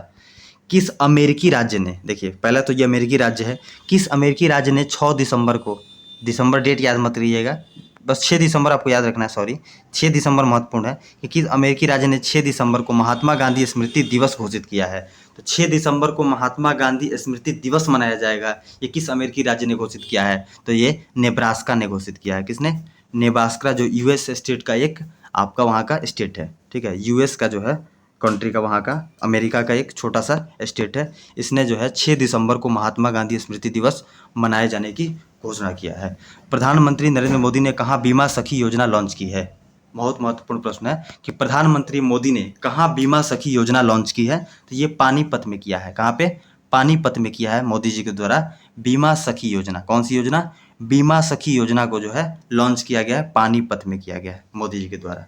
[SPEAKER 1] किस अमेरिकी राज्य ने, देखिए पहला तो ये अमेरिकी राज्य है, किस अमेरिकी राज्य ने 6 दिसंबर को, दिसंबर डेट याद मत रहिएगा, बस 6 दिसंबर आपको याद रखना है, सॉरी 6 दिसंबर महत्वपूर्ण है कि किस अमेरिकी राज्य ने 6 दिसंबर को महात्मा गांधी स्मृति दिवस घोषित किया है? तो 6 दिसंबर को महात्मा गांधी स्मृति दिवस मनाया जाएगा, ये किस अमेरिकी राज्य ने घोषित किया है? तो ये नेब्रास्का ने घोषित किया है। किसने? नेब्रास्का, जो यूएस स्टेट का एक आपका वहाँ का स्टेट है, ठीक है, यूएस का जो है कंट्री का, वहाँ का अमेरिका का एक छोटा सा स्टेट है। इसने जो है 6 दिसंबर को महात्मा गांधी स्मृति दिवस मनाए जाने की घोषणा किया है। प्रधानमंत्री नरेंद्र मोदी ने कहाँ बीमा सखी योजना लॉन्च की है? बहुत महत्वपूर्ण प्रश्न है कि प्रधानमंत्री मोदी ने कहाँ बीमा सखी योजना लॉन्च की है? तो ये पानीपत में किया है। कहाँ पे? पानीपत में किया है मोदी जी के द्वारा बीमा सखी योजना। कौन सी योजना? बीमा सखी योजना को जो है लॉन्च किया गया है, पानीपत में किया गया है मोदी जी के द्वारा।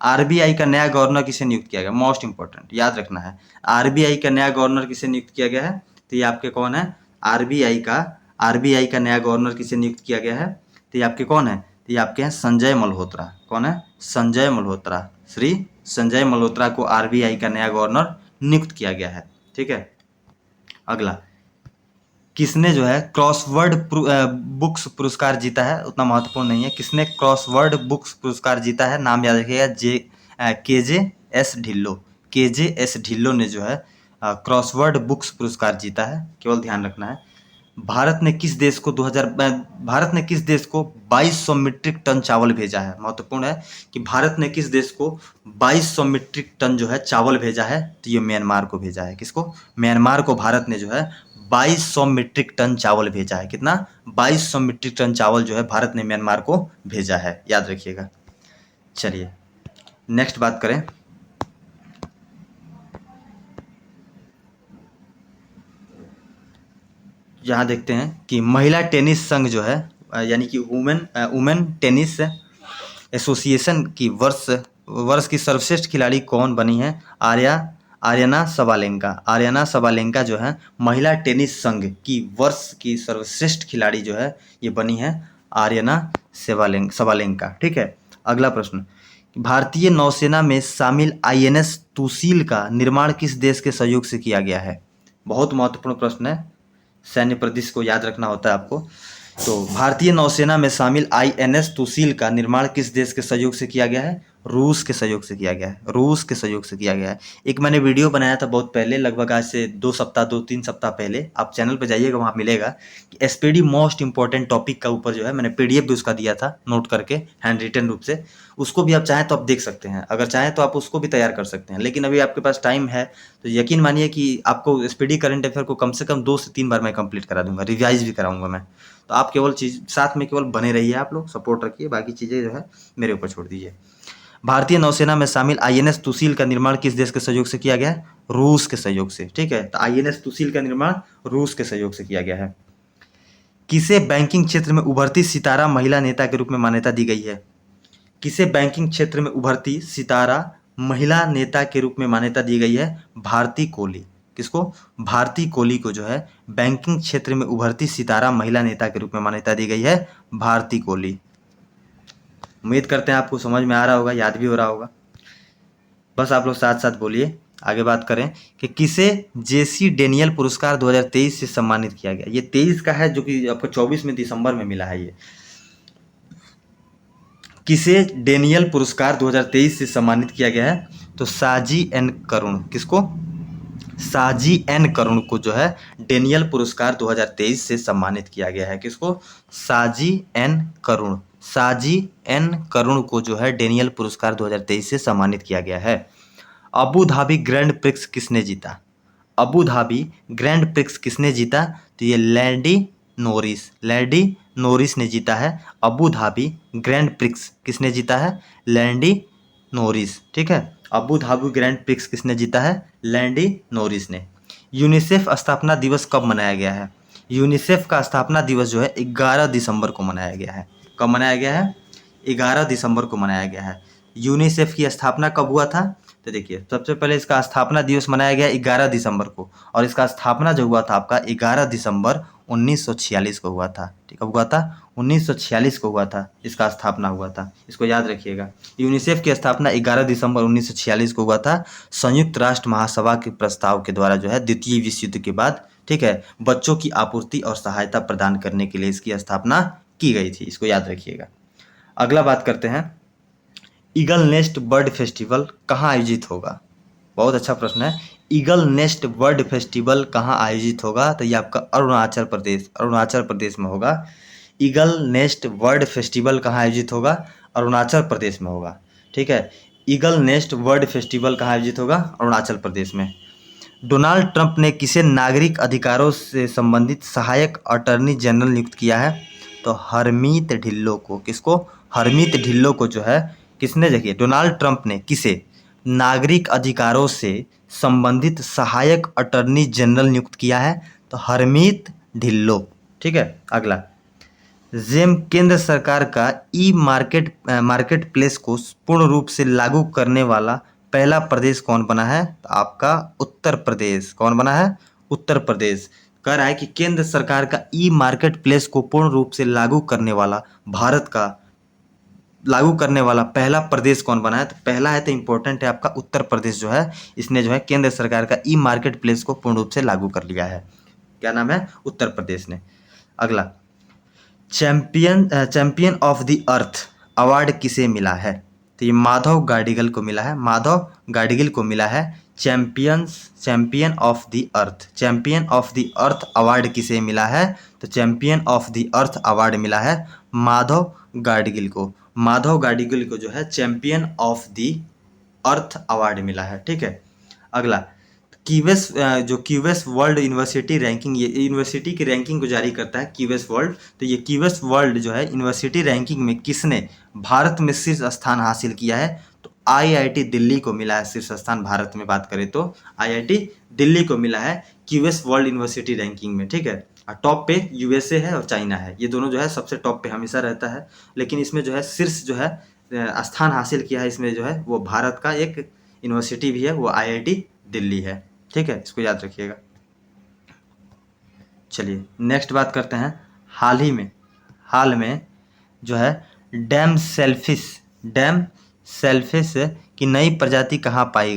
[SPEAKER 1] आरबीआई का नया गवर्नर किसे नियुक्त किया गया, मोस्ट इंपॉर्टेंट याद रखना है। आरबीआई का नया गवर्नर किसे नियुक्त किया गया है, तो ये आपके कौन है, आरबीआई का नया गवर्नर किसे नियुक्त किया गया है, तो ये आपके कौन है, तो ये आपके हैं संजय मल्होत्रा। कौन है, संजय मल्होत्रा। श्री संजय मल्होत्रा को आरबीआई का नया गवर्नर नियुक्त किया गया है। ठीक है, अगला, किसने जो है क्रॉसवर्ड बुक्स पुरस्कार जीता है, उतना महत्वपूर्ण नहीं है। किसने क्रॉसवर्ड बुक्स पुरस्कार जीता है, नाम याद रखिएगा, KJ-S ढिल्लो। KJ-S ढिल्लो ने जो है क्रॉसवर्ड बुक्स पुरस्कार जीता है, केवल ध्यान रखना है। भारत ने किस देश को 2200 मीट्रिक टन चावल भेजा है, महत्वपूर्ण है कि भारत ने किस देश को 2200 मीट्रिक टन जो है चावल भेजा है, तो ये म्यांमार को भेजा है। किसको, म्यांमार को भारत ने जो है 2200 मीट्रिक टन चावल भेजा है। कितना, 2200 मीट्रिक टन चावल जो है भारत ने म्यांमार को भेजा है, याद रखिएगा। चलिए नेक्स्ट बात करें, यहाँ देखते हैं कि महिला टेनिस संघ जो है यानी कि वुमेन टेनिस एसोसिएशन की वर्ष की सर्वश्रेष्ठ खिलाड़ी कौन बनी है, आर्यना सबालेंका जो है महिला टेनिस संघ की वर्ष की सर्वश्रेष्ठ खिलाड़ी जो है ये बनी है आर्यना सबालेंका। ठीक है, अगला प्रश्न, भारतीय नौसेना में शामिल INS तुशील का निर्माण किस देश के सहयोग से किया गया है, बहुत महत्वपूर्ण प्रश्न है, सैन्य प्रदेश को याद रखना होता है आपको। तो भारतीय नौसेना में शामिल INS तुशील का निर्माण किस देश के सहयोग से किया गया है, रूस के सहयोग से किया गया है, रूस के सहयोग से किया गया है। एक मैंने वीडियो बनाया था बहुत पहले, लगभग आज से 2-3 सप्ताह पहले, आप चैनल पर जाइएगा, वहाँ मिलेगा कि SPD मोस्ट इंपॉर्टेंट टॉपिक का ऊपर जो है मैंने PDF भी उसका दिया था नोट करके हैंड रिटन रूप से, उसको भी आप चाहें तो आप देख सकते हैं, अगर चाहें तो आप उसको भी तैयार कर सकते हैं। लेकिन अभी आपके पास टाइम है तो यकीन मानिए कि आपको SPD करंट अफेयर को कम से कम 2 से 3 बार मैं कंप्लीट करा दूंगा, रिवाइज भी कराऊंगा मैं। तो आप केवल चीज़ साथ में केवल बने रहिए, आप लोग सपोर्ट रखिए, बाकी चीज़ें जो है मेरे ऊपर छोड़ दीजिए। भारतीय नौसेना में शामिल INS तुशील का निर्माण किस देश के सहयोग से किया गया है, रूस के सहयोग से। ठीक है, तो INS तुशील का निर्माण रूस के सहयोग से किया गया है। किसे बैंकिंग क्षेत्र में उभरती सितारा महिला नेता के रूप में मान्यता दी गई है, किसे बैंकिंग क्षेत्र में उभरती सितारा महिला नेता के रूप में मान्यता दी गई है, भारती कोहली। किसको, भारती कोहली को जो है बैंकिंग क्षेत्र में उभरती सितारा महिला नेता के रूप में मान्यता दी गई है, भारती कोहली। उम्मीद करते हैं आपको समझ में आ रहा होगा, याद भी हो रहा होगा, बस आप लोग साथ साथ बोलिए। आगे बात करें कि किसे JC डेनियल पुरस्कार 2023 से सम्मानित किया गया, ये 23 का है जो कि आपको 24 में दिसंबर में मिला है। ये किसे डेनियल पुरस्कार 2023 से सम्मानित किया गया है, तो साजी एन करुण। किसको, साजी एन करुण को जो है डेनियल पुरस्कार 2023 से सम्मानित किया गया है। किसको, साजी एन करुण को जो है डेनियल पुरस्कार 2023 से सम्मानित किया गया है। अबू धाबी ग्रैंड प्रिक्स किसने जीता, अबू धाबी ग्रैंड प्रिक्स किसने जीता, तो ये लैंडी नोरिस ने जीता है। अबू धाबी ग्रैंड प्रिक्स किसने जीता है, लैंडी नोरिस। ठीक है, अबू धाबी ग्रैंड प्रिक्स किसने जीता है, लैंडी नोरिस ने। यूनिसेफ स्थापना दिवस कब मनाया गया है, यूनिसेफ का स्थापना दिवस जो है 11 दिसंबर को मनाया गया है। कब मनाया गया है, 11 दिसंबर को मनाया गया है। यूनिसेफ की स्थापना कब हुआ था, तो देखिए सबसे पहले इसका स्थापना दिवस मनाया गया 11 दिसंबर को, और इसका स्थापना जो हुआ था आपका 11 दिसंबर 1946 को हुआ था। ठीक है, हुआ था 1946 को हुआ था, इसका स्थापना हुआ था, इसको याद रखिएगा। यूनिसेफ की स्थापना 11 दिसंबर 1946 को हुआ था, संयुक्त राष्ट्र महासभा के प्रस्ताव के द्वारा जो है द्वितीय विश्व युद्ध के बाद, ठीक है, बच्चों की आपूर्ति और सहायता प्रदान करने के लिए इसकी स्थापना की गई थी, इसको याद रखिएगा। अगला बात करते हैं, ईगल नेस्ट बर्ड फेस्टिवल कहाँ आयोजित होगा, बहुत अच्छा प्रश्न है। ईगल नेस्ट बर्ड फेस्टिवल कहाँ आयोजित होगा, तो ये आपका अरुणाचल प्रदेश में होगा। ईगल नेस्ट बर्ड फेस्टिवल कहाँ आयोजित होगा, अरुणाचल प्रदेश में होगा। ठीक है, ईगल नेस्ट बर्ड फेस्टिवल कहाँ आयोजित होगा, अरुणाचल प्रदेश में। डोनाल्ड ट्रंप ने किसे नागरिक अधिकारों से संबंधित सहायक अटॉर्नी जनरल नियुक्त किया है, तो हरमीत ढिल्लो को। किसको, हरमीत ढिल्लो को जो है किसने, देखिए डोनाल्ड ट्रंप ने किसे नागरिक अधिकारों से संबंधित सहायक अटॉर्नी जनरल नियुक्त किया है, तो हरमीत ढिल्लो। ठीक है, अगला, जेम केंद्र सरकार का ई मार्केट प्लेस को पूर्ण रूप से लागू करने वाला पहला प्रदेश कौन बना है? तो आपका उत्तर प्रदेश। कौन बना है? उत्तर प्रदेश। कह रहा है कि केंद्र सरकार का ई मार्केट प्लेस को पूर्ण रूप से लागू करने वाला पहला प्रदेश कौन बना है? तो पहला है तो इम्पोर्टेंट है आपका उत्तर प्रदेश जो है, इसने जो है केंद्र सरकार का ई मार्केट प्लेस को पूर्ण रूप से लागू कर लिया है। क्या नाम है? उत्तर प्रदेश ने। अगला, champion of the earth award किसे मिला है? तो ये माधव गाडगिल को मिला है। माधव गाडगिल को मिला है champion of the earth. Champion of the earth award किसे मिला है? तो champion of the earth award मिला है माधव गाडगिल को। माधव गाडगिल को जो है champion of the earth award मिला है। ठीक है। अगला, क्यूएस वर्ल्ड यूनिवर्सिटी रैंकिंग, ये यूनिवर्सिटी की रैंकिंग को जारी करता है क्यूएस वर्ल्ड। तो ये क्यूएस वर्ल्ड जो है यूनिवर्सिटी रैंकिंग में किसने भारत में शीर्ष स्थान हासिल किया है? तो आईआईटी दिल्ली को मिला है शीर्ष स्थान। भारत में बात करें तो आईआईटी दिल्ली को मिला है क्यूएस वर्ल्ड यूनिवर्सिटी रैंकिंग में। ठीक है। और टॉप पे यूएसए है और चाइना है, ये दोनों जो है सबसे टॉप पे हमेशा रहता है। लेकिन इसमें जो है शीर्ष जो है स्थान हासिल किया है इसमें जो है वो भारत का एक यूनिवर्सिटी भी है, वो आईआईटी दिल्ली है। ठीक है, इसको याद रखिएगा। चलिए नेक्स्ट बात करते हैं। हाल में जो है डैम सेल्फिश की नई प्रजाति कहाँ पाई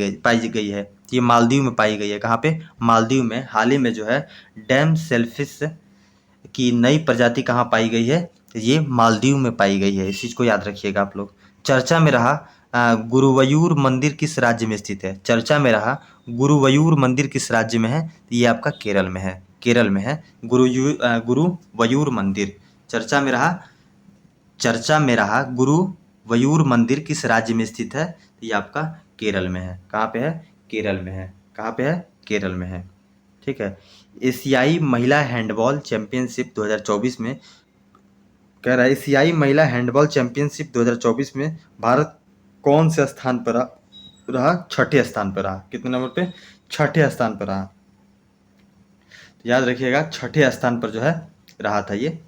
[SPEAKER 1] गई है? ये मालदीव में पाई गई है। कहाँ पे? मालदीव में। हाल ही में जो है डैम सेल्फिश की नई प्रजाति कहाँ पाई गई है? ये मालदीव में पाई गई है। इस चीज़ को याद रखिएगा आप लोग। चर्चा में रहा गुरुवयूर मंदिर किस राज्य में स्थित है? चर्चा में रहा गुरुवयूर मंदिर किस राज्य में है? ये आपका केरल में है। केरल में है गुरुवयूर मंदिर। चर्चा में रहा गुरुवयूर मंदिर किस राज्य में स्थित है? ये आपका केरल में है। कहाँ पे है? केरल में है। कहाँ पे है? केरल में है। ठीक है। एशियाई महिला हैंडबॉल चैंपियनशिप 2024 में कह रहा है एशियाई महिला हैंडबॉल चैंपियनशिप 2024 में भारत कौन से स्थान पर रहा? छठे स्थान पर रहा। कितने नंबर पे? छठे स्थान पर रहा। तो याद रखिएगा छठे स्थान पर जो है रहा था ये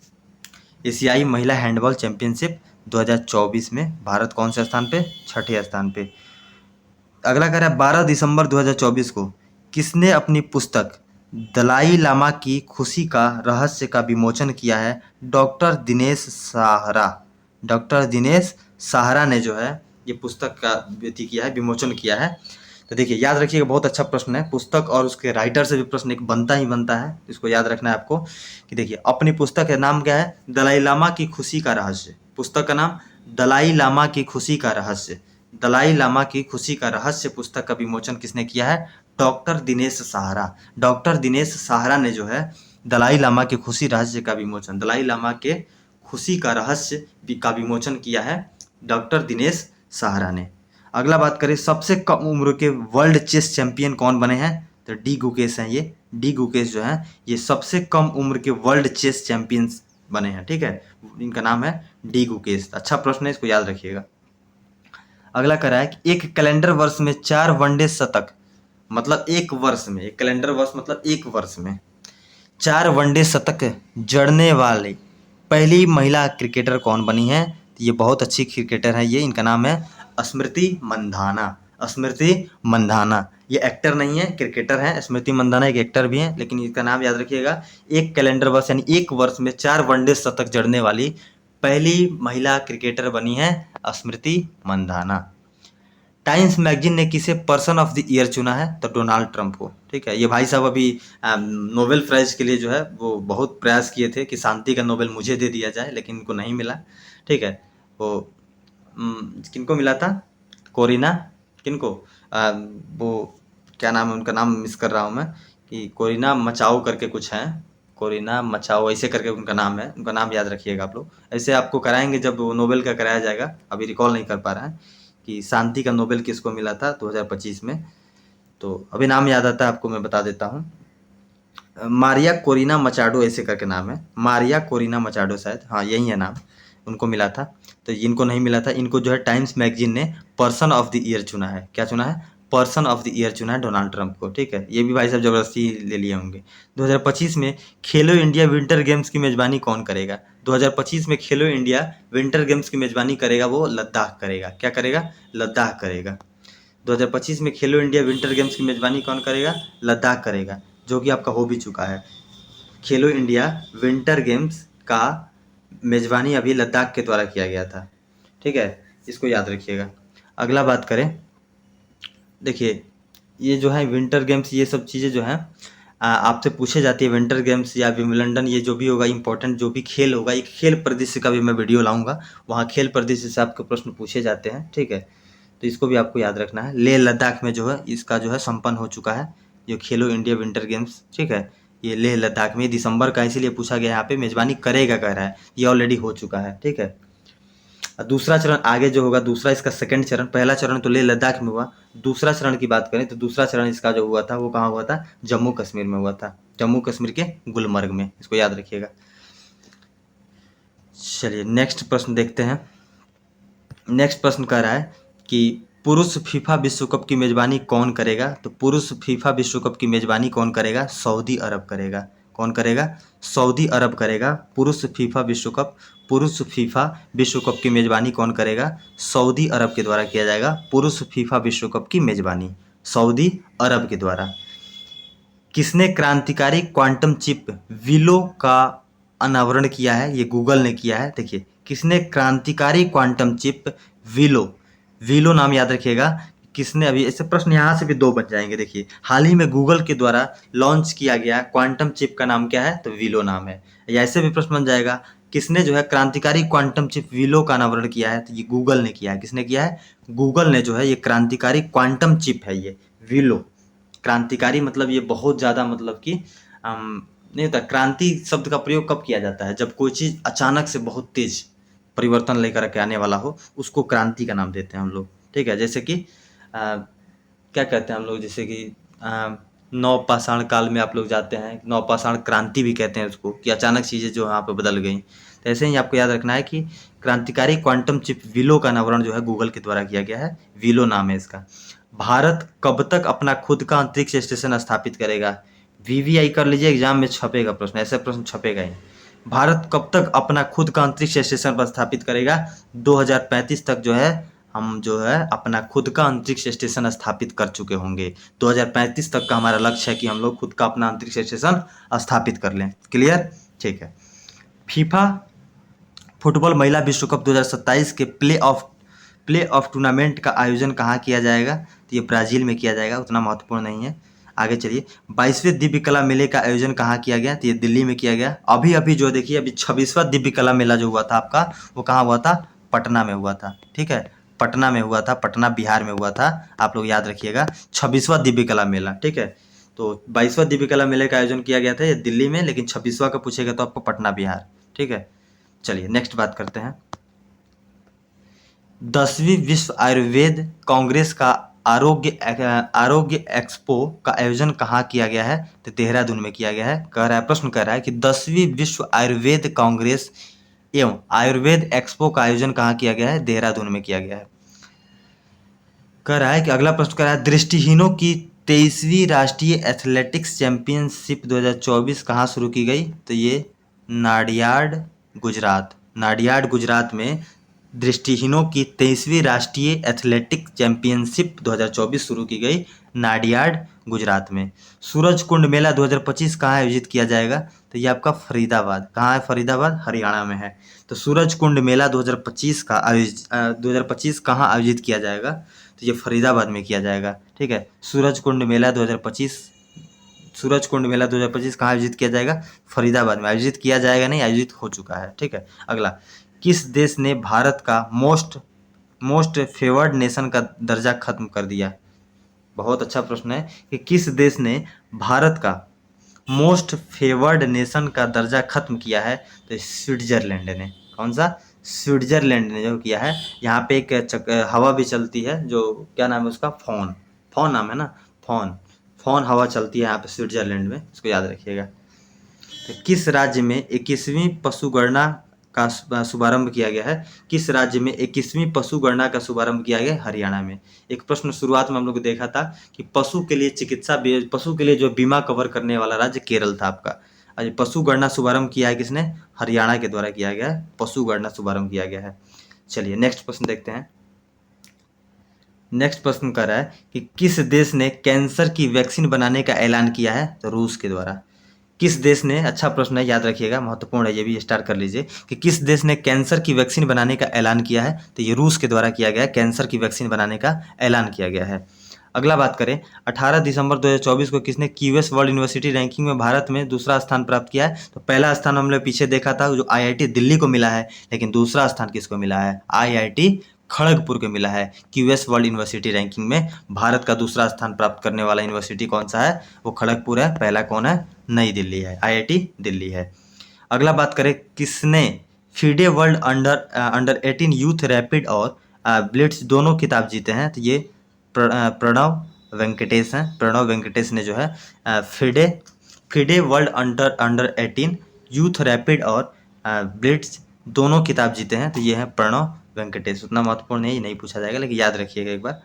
[SPEAKER 1] एशियाई महिला हैंडबॉल चैंपियनशिप 2024 में। भारत कौन से स्थान पे? छठे स्थान पे। अगला कह रहा है 12 दिसंबर 2024 को किसने अपनी पुस्तक दलाई लामा की खुशी का रहस्य का विमोचन किया है? डॉक्टर दिनेश साहरा। डॉक्टर दिनेश साहरा ने जो है ये पुस्तक का किया है, विमोचन किया है। तो देखिए याद रखिएगा, बहुत अच्छा प्रश्न है। पुस्तक और उसके राइटर से भी प्रश्न एक बनता ही बनता है, इसको याद रखना है आपको कि देखिए अपनी पुस्तक का नाम क्या है? दलाई लामा की खुशी का रहस्य। पुस्तक का नाम दलाई लामा की खुशी का रहस्य। दलाई लामा की खुशी का रहस्य पुस्तक का विमोचन किसने किया है? डॉक्टर दिनेश सहारा। डॉक्टर दिनेश सहारा ने जो है दलाई लामा के खुशी रहस्य का विमोचन, दलाई लामा के खुशी का रहस्य का विमोचन किया है डॉक्टर दिनेश सहारा ने। अगला बात करें सबसे कम उम्र के वर्ल्ड चेस चैंपियन कौन बने हैं? तो डी गुकेश हैं। ये डी गुकेश जो है ये सबसे कम उम्र के वर्ल्ड चेस चैंपियंस बने हैं। ठीक है, इनका नाम है डी गुकेश। अच्छा प्रश्न है, इसको याद रखिएगा। अगला कह रहा है कि एक कैलेंडर वर्ष में 4 वनडे शतक, मतलब एक वर्ष में, एक कैलेंडर वर्ष मतलब एक वर्ष में 4 वनडे शतक जड़ने वाली पहली महिला क्रिकेटर कौन बनी है? ये बहुत अच्छी क्रिकेटर है ये, इनका नाम है स्मृति मंधाना। स्मृति मंधाना, ये एक्टर नहीं है, क्रिकेटर है। स्मृति मंधाना एक एक्टर भी है, लेकिन इसका नाम याद रखिएगा। एक कैलेंडर वर्ष यानी एक वर्ष में 4 वनडे शतक जड़ने वाली पहली महिला क्रिकेटर बनी है स्मृति मंधाना। टाइम्स मैगजीन ने किसे पर्सन ऑफ द ईयर चुना है? तो डोनाल्ड ट्रंप को। ठीक है, ये भाई साहब अभी नोबेल प्राइज के लिए जो है वो बहुत प्रयास किए थे कि शांति का नोबेल मुझे दे दिया जाए, लेकिन इनको नहीं मिला। ठीक है, वो किनको मिला था? कोरिना, किनको वो क्या नाम है उनका, नाम मिस कर रहा हूँ मैं, कि कोरिना मचाओ करके कुछ है, कोरिना मचाओ ऐसे करके उनका नाम है। उनका नाम याद रखिएगा आप लोग, ऐसे आपको कराएंगे जब नोबेल का कराया जाएगा। अभी रिकॉल नहीं कर पा रहा है कि शांति का नोबेल किसको मिला था 2025 में। तो अभी नाम याद आता है आपको, मैं बता देता हूँ। मारिया कोरिना मचाडो ऐसे करके नाम है, मारिया कोरिना मचाडो शायद, हाँ यही है नाम, उनको मिला था। तो इनको नहीं मिला था, इनको जो है टाइम्स मैगजीन ने पर्सन ऑफ द ईयर चुना है। क्या चुना है? पर्सन ऑफ द ईयर चुना है डोनाल्ड ट्रंप को, ठीक है। ये भी भाई साहब जबरदस्ती ले लिए होंगे। 2025 में खेलो इंडिया विंटर गेम्स की मेजबानी कौन करेगा? 2025 में खेलो इंडिया विंटर गेम्स की मेजबानी करेगा वो लद्दाख करेगा। क्या करेगा? लद्दाख करेगा। 2025 में खेलो इंडिया विंटर गेम्स की मेजबानी कौन करेगा? लद्दाख करेगा, जो कि आपका हो भी चुका है। खेलो इंडिया विंटर गेम्स का मेजबानी अभी लद्दाख के द्वारा किया गया था, ठीक है। इसको याद रखिएगा। अगला बात करें, देखिए ये जो है विंटर गेम्स, ये सब चीज़ें जो हैं आपसे पूछे जाती है। विंटर गेम्स या विम्बलडन, ये जो भी होगा इंपॉर्टेंट जो भी खेल होगा, एक खेल परिदृश्य का भी मैं वीडियो लाऊंगा, वहाँ खेल परिदृश्य से आपके प्रश्न पूछे जाते हैं, ठीक है। तो इसको भी आपको याद रखना है। लेह लद्दाख में जो है इसका जो है संपन्न हो चुका है जो खेलो इंडिया विंटर गेम्स, ठीक है। ये लेह लद्दाख में दिसंबर का इसीलिए पूछा गया, यहाँ पे मेजबानी करेगा कह रहा है, ये ऑलरेडी हो चुका है, ठीक है। दूसरा चरण आगे जो होगा, दूसरा इसका सेकंड चरण, पहला चरण तो लेह लद्दाख में हुआ। दूसरा चरण की बात करें तो दूसरा चरण इसका जो हुआ था वो कहाँ हुआ था? जम्मू कश्मीर में हुआ था, जम्मू कश्मीर के गुलमर्ग में, इसको याद रखिएगा। चलिए नेक्स्ट प्रश्न देखते हैं। नेक्स्ट प्रश्न कह रहा है कि पुरुष फीफा विश्व कप की मेजबानी कौन करेगा? तो पुरुष फीफा विश्व कप की मेजबानी कौन करेगा? सऊदी अरब करेगा। कौन करेगा? सऊदी अरब करेगा। पुरुष फीफा विश्व कप, पुरुष फीफा विश्व कप की मेजबानी कौन करेगा? सऊदी अरब के द्वारा किया जाएगा। पुरुष फीफा विश्व कप की मेजबानी सऊदी अरब के द्वारा। किसने क्रांतिकारी क्वांटम चिप विलो का अनावरण किया है? ये गूगल ने किया है। देखिए किसने क्रांतिकारी क्वांटम चिप विलो, विलो नाम याद रखिएगा। किसने, अभी ऐसे प्रश्न यहाँ से भी दो बन जाएंगे। देखिए हाल ही में गूगल के द्वारा लॉन्च किया गया क्वांटम चिप का नाम क्या है? तो विलो नाम है। या ऐसे भी प्रश्न बन जाएगा, किसने जो है क्रांतिकारी क्वांटम चिप विलो का अनावरण किया है? तो ये गूगल ने किया है। किसने किया है? गूगल ने जो है ये क्रांतिकारी क्वांटम चिप है ये विलो। क्रांतिकारी मतलब ये बहुत ज़्यादा, मतलब कि नहीं होता। क्रांति शब्द का प्रयोग कब किया जाता है? जब कोई चीज़ अचानक से बहुत तेज परिवर्तन लेकर के आने वाला हो, उसको क्रांति का नाम देते हैं हम लोग, ठीक है। जैसे कि क्या कहते हैं हम लोग, जैसे कि नवपाषाण काल में आप लोग जाते हैं, नवपाषाण क्रांति भी कहते हैं उसको, कि अचानक चीज़ें जो यहाँ पे बदल गई। तो ऐसे ही आपको याद रखना है कि क्रांतिकारी क्वांटम चिप विलो का अनावरण जो है गूगल के द्वारा किया गया है, विलो नाम है इसका। भारत कब तक अपना खुद का अंतरिक्ष स्टेशन स्थापित करेगा? वीवीआई कर लीजिए, एग्जाम में छपेगा प्रश्न, ऐसे प्रश्न छपेगा ही। भारत कब तक अपना खुद का अंतरिक्ष स्टेशन पर स्थापित करेगा? 2035 तक जो है हम जो है अपना खुद का अंतरिक्ष स्टेशन स्थापित कर चुके होंगे। 2035 तक का हमारा लक्ष्य है कि हम लोग खुद का अपना अंतरिक्ष स्टेशन स्थापित कर लें। क्लियर? ठीक है। फीफा फुटबॉल महिला विश्व कप 2027 के प्ले ऑफ टूर्नामेंट का आयोजन कहाँ किया जाएगा? तो ये ब्राज़ील में किया जाएगा, उतना महत्वपूर्ण नहीं है। आगे चलिए, 22वें दिव्य कला मेले का आयोजन कहाँ किया गया? तो ये दिल्ली में किया गया। अभी जो देखिए, अभी 26वां दिव्य कला मेला जो हुआ था आपका, वो कहाँ हुआ था? पटना में हुआ था, ठीक है। पटना में हुआ था, पटना बिहार में हुआ था। आप लोग याद रखिएगा, 26वां दिव्य कला मेला, ठीक है। तो 22वां दिव्य कला मेले का आयोजन किया गया था ये दिल्ली में, लेकिन 26वां का पूछेगा तो आपको पटना बिहार, ठीक है। चलिए नेक्स्ट बात करते हैं। 10वीं विश्व आयुर्वेद कांग्रेस का आरोग्य एक्सपो का आयोजन कहाँ किया गया है? तो देहरादून में किया गया है। प्रश्न कह रहा है कि 10वीं विश्व आयुर्वेद कांग्रेस एवं आयुर्वेद एक्सपो का आयोजन कहाँ किया गया है? देहरादून में किया गया है। कह रहा है कि अगला प्रश्न कह रहा है, दृष्टिहीनों की 23वीं राष्ट्रीय एथलेटिक्स चैंपियनशिप 2024 कहाँ शुरू की गई? तो ये नाडियाड गुजरात में दृष्टिहीनों की 23वीं राष्ट्रीय एथलेटिक चैंपियनशिप 2024 शुरू की गई नाडियाड गुजरात में। सूरज कुंड मेला 2025 कहाँ आयोजित किया जाएगा? तो ये आपका फरीदाबाद, कहाँ है? फरीदाबाद हरियाणा में है। तो सूरज कुंड मेला 2025 का 2025 कहाँ आयोजित किया जाएगा? तो ये फरीदाबाद में किया जाएगा, ठीक है। सूरज कुंड मेला 2025 कहाँ आयोजित किया जाएगा? फरीदाबाद में। आयोजित किया जाएगा नहीं, आयोजित हो चुका है, ठीक है। अगला, किस देश ने भारत का मोस्ट फेवर्ड नेशन का दर्जा खत्म कर दिया? बहुत अच्छा प्रश्न है कि किस देश ने भारत का मोस्ट फेवर्ड नेशन का दर्जा खत्म किया है? तो स्विट्जरलैंड ने। कौन सा? स्विट्जरलैंड ने जो किया है। यहाँ पे एक हवा भी चलती है, जो क्या नाम है उसका? फॉन नाम है ना, फॉन हवा चलती है यहाँ पे स्विट्जरलैंड में, इसको याद रखिएगा। तो किस राज्य में 21वीं पशुगणना का शुभारंभ किया गया है? किस राज्य में 21वीं पशु गणना का शुभारंभ किया गया? हरियाणा में। एक प्रश्न शुरुआत में हम लोग को देखा था कि पशु के लिए पशु के लिए जो बीमा कवर करने वाला राज्य केरल था आपका। आज पशु गणना शुभारंभ किया है किसने? हरियाणा के द्वारा किया गया है, पशु गणना शुभारंभ किया गया है। चलिए नेक्स्ट प्रश्न देखते हैं। नेक्स्ट प्रश्न कर रहा है कि किस देश ने कैंसर की वैक्सीन बनाने का ऐलान किया है? तो रूस के द्वारा। किस देश ने, अच्छा प्रश्न है, याद रखिएगा, महत्वपूर्ण है, ये भी स्टार्ट कर लीजिए कि किस देश ने कैंसर की वैक्सीन बनाने का ऐलान किया है? तो ये रूस के द्वारा किया गया है, कैंसर की वैक्सीन बनाने का ऐलान किया गया है। अगला बात करें, 18 दिसंबर 2024 को किसने क्यूएस वर्ल्ड यूनिवर्सिटी रैंकिंग में भारत में दूसरा स्थान प्राप्त किया है? तो पहला स्थान हमने पीछे देखा था जो आईआईटी दिल्ली को मिला है, लेकिन दूसरा स्थान किसको मिला है? आईआईटी खड़गपुर को मिला है। क्यूएस वर्ल्ड यूनिवर्सिटी रैंकिंग में भारत का दूसरा स्थान प्राप्त करने वाला यूनिवर्सिटी कौन सा है? वो खड़गपुर है। पहला कौन है? नई दिल्ली है, आईआईटी दिल्ली है। अगला बात करें, किसने FIDE world under 18 youth rapid और ब्लिट्स दोनों खिताब जीते हैं? तो ये प्रणव वेंकटेश हैं। प्रणव वेंकटेश ने जो है FIDE world under 18 youth rapid और ब्लिट्स दोनों खिताब जीते हैं। तो ये है प्रणव वेंकटेश। उतना महत्वपूर्ण नहीं, नहीं पूछा जाएगा, लेकिन याद रखिएगा एक बार।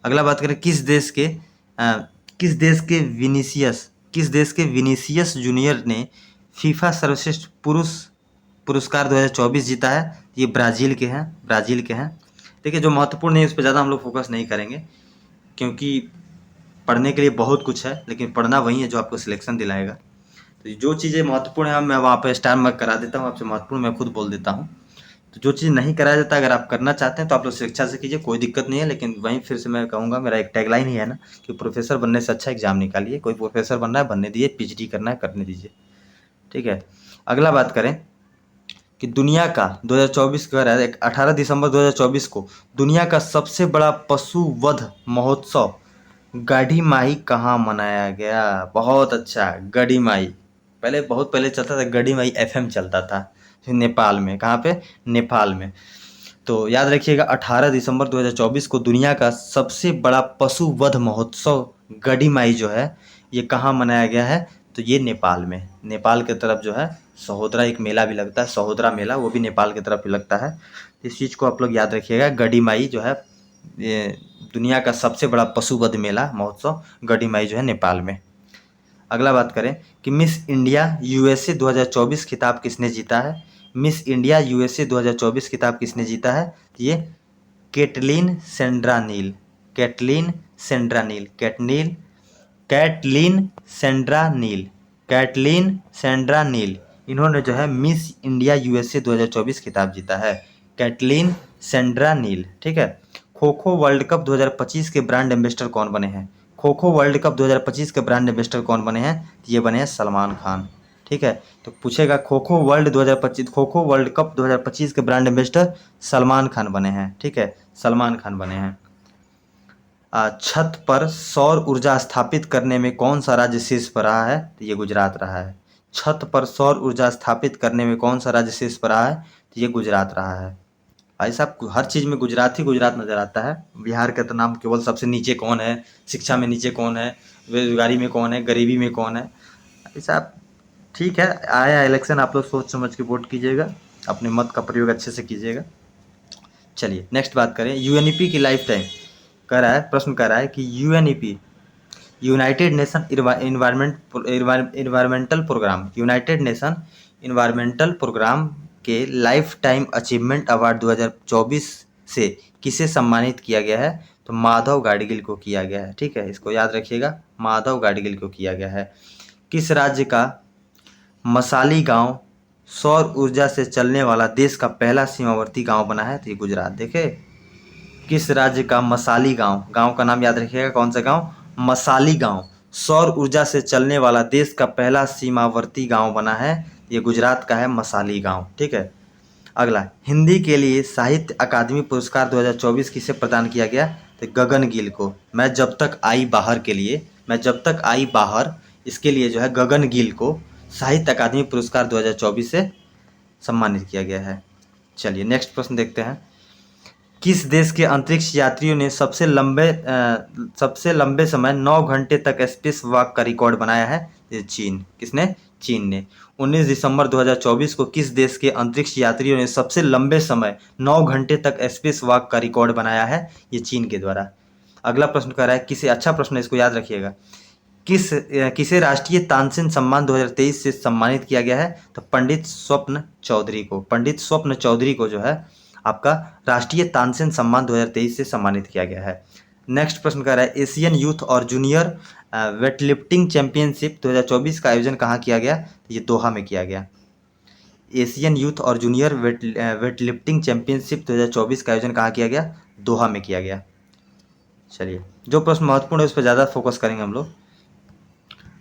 [SPEAKER 1] अगला बात करें, किस देश के विनीसियस जूनियर ने फीफा सर्वश्रेष्ठ पुरुष पुरस्कार 2024 जीता है? ये ब्राज़ील के हैं। देखिए, जो महत्वपूर्ण है उस पर ज़्यादा हम लोग फोकस नहीं करेंगे, क्योंकि पढ़ने के लिए बहुत कुछ है, लेकिन पढ़ना वही है जो आपको सिलेक्शन दिलाएगा। तो जो चीज़ें महत्वपूर्ण है मैं वहाँ पर स्टार मार्क करा देता हूँ, आपसे महत्वपूर्ण मैं खुद बोल देता हूँ। तो जो चीज़ नहीं कराया जाता, अगर आप करना चाहते हैं तो आप लोग स्वेच्छा से कीजिए, कोई दिक्कत नहीं है। लेकिन वहीं फिर से मैं कहूँगा, मेरा एक टैगलाइन ही है ना कि प्रोफेसर बनने से अच्छा एग्जाम निकालिए। कोई प्रोफेसर बनना है बनने दीजिए, पीएचडी करना है करने दीजिए, ठीक है। अगला बात करें कि दुनिया का 2024 का 18 दिसंबर 2024 को दुनिया का सबसे बड़ा पशु वध महोत्सव गढ़ी माही कहाँ मनाया गया? बहुत अच्छा, गढ़ी माही। बहुत पहले चलता था, गढ़ी माही एफएम चलता था नेपाल में। कहाँ पे? नेपाल में। तो याद रखिएगा, 18 दिसंबर 2024 को दुनिया का सबसे बड़ा पशु वध महोत्सव गढ़ी माही जो है ये कहाँ मनाया गया है? तो ये नेपाल में। नेपाल के तरफ जो है सहोदरा एक मेला भी लगता है, सहोदरा मेला, वो भी नेपाल की तरफ ही लगता है। इस चीज़ को आप लोग याद रखिएगा। गढ़ी माही जो है ये दुनिया का सबसे बड़ा पशु वध मेला महोत्सव गढ़ी माही जो है नेपाल में। अगला बात करें कि मिस इंडिया यूएसए 2024 खिताब किसने जीता है? मिस इंडिया यूएसए 2024 खिताब किसने जीता है? ये कैटलीन सेंड्रानील। इन्होंने जो है मिस इंडिया यूएसए 2024 खिताब जीता है, कैटलीन सेंड्रानील, ठीक है। खो खो वर्ल्ड कप 2025 के ब्रांड एम्बेसडर कौन बने हैं? खो खो वर्ल्ड कप 2025 के ब्रांड एम्बेसडर कौन बने हैं? ये बने हैं सलमान खान, ठीक है। तो पूछेगा खो खो वर्ल्ड कप 2025 के ब्रांड एम्बेसडर सलमान खान बने हैं, ठीक है, सलमान खान बने हैं। छत पर सौर ऊर्जा स्थापित करने में कौन सा राज्य शीर्ष पर रहा है? तो ये गुजरात रहा है। छत पर सौर ऊर्जा स्थापित करने में कौन सा राज्य शीर्ष पर रहा है? तो ये गुजरात रहा है। भाई साहब, हर चीज़ में गुजरात ही गुजरात नज़र आता है। बिहार का तो नाम केवल सबसे नीचे कौन है, शिक्षा में नीचे कौन है, बेरोजगारी में कौन है, गरीबी में कौन है। भाई साहब ठीक है, आया इलेक्शन, आप लोग सोच समझ के वोट कीजिएगा, अपने मत का प्रयोग अच्छे से कीजिएगा। चलिए नेक्स्ट बात करें, यूएनईपी की लाइफ टाइम प्रश्न कह रहा है कि UNEP united nation environmental programme के लाइफ टाइम अचीवमेंट अवार्ड 2024 से किसे सम्मानित किया गया है? तो माधव गाडगिल को किया गया है, ठीक है, इसको याद रखिएगा, माधव गाडगिल को किया गया है। किस राज्य का मसाली गांव सौर ऊर्जा से चलने वाला देश का पहला सीमावर्ती गांव बना है? तो ये गुजरात। देखे, किस राज्य का मसाली गांव का नाम याद रखिएगा, कौन सा गांव? मसाली गांव सौर ऊर्जा से चलने वाला देश का पहला सीमावर्ती गांव बना है, ये गुजरात का है मसाली गांव, ठीक है। अगला, हिंदी के लिए साहित्य अकादमी पुरस्कार 2024 किसे प्रदान किया गया? तो गगन गिल को। मैं जब तक आई बाहर इसके लिए जो है गगन गिल को साहित्य अकादमी पुरस्कार 2024 से सम्मानित किया गया है। चलिए नेक्स्ट प्रश्न देखते हैं। किस देश के अंतरिक्ष यात्रियों ने सबसे लंबे समय 9 घंटे तक स्पेस वॉक का रिकॉर्ड बनाया है? ये चीन। किसने? चीन ने। 19 दिसंबर 2024 को किस देश के अंतरिक्ष यात्रियों ने सबसे लंबे समय 9 घंटे तक स्पेस वॉक का रिकॉर्ड बनाया है? ये चीन के द्वारा। अगला प्रश्न कह रहा है, किसे, अच्छा प्रश्न है, इसको याद रखिएगा, किसे राष्ट्रीय तानसेन सम्मान 2023 से सम्मानित किया गया है? तो पंडित स्वप्न चौधरी को। पंडित स्वप्न चौधरी को जो है आपका राष्ट्रीय तानसेन सम्मान 2023 से सम्मानित किया गया है। नेक्स्ट प्रश्न कह रहा है, एशियन यूथ और जूनियर वेटलिफ्टिंग चैंपियनशिप 2024 का आयोजन कहाँ किया गया? तो ये दोहा में किया गया। एशियन यूथ और जूनियर वेटलिफ्टिंग चैंपियनशिप 2024 का आयोजन कहाँ किया गया? दोहा में किया गया। चलिए, जो प्रश्न महत्वपूर्ण है उस पर ज़्यादा फोकस करेंगे हम लोग।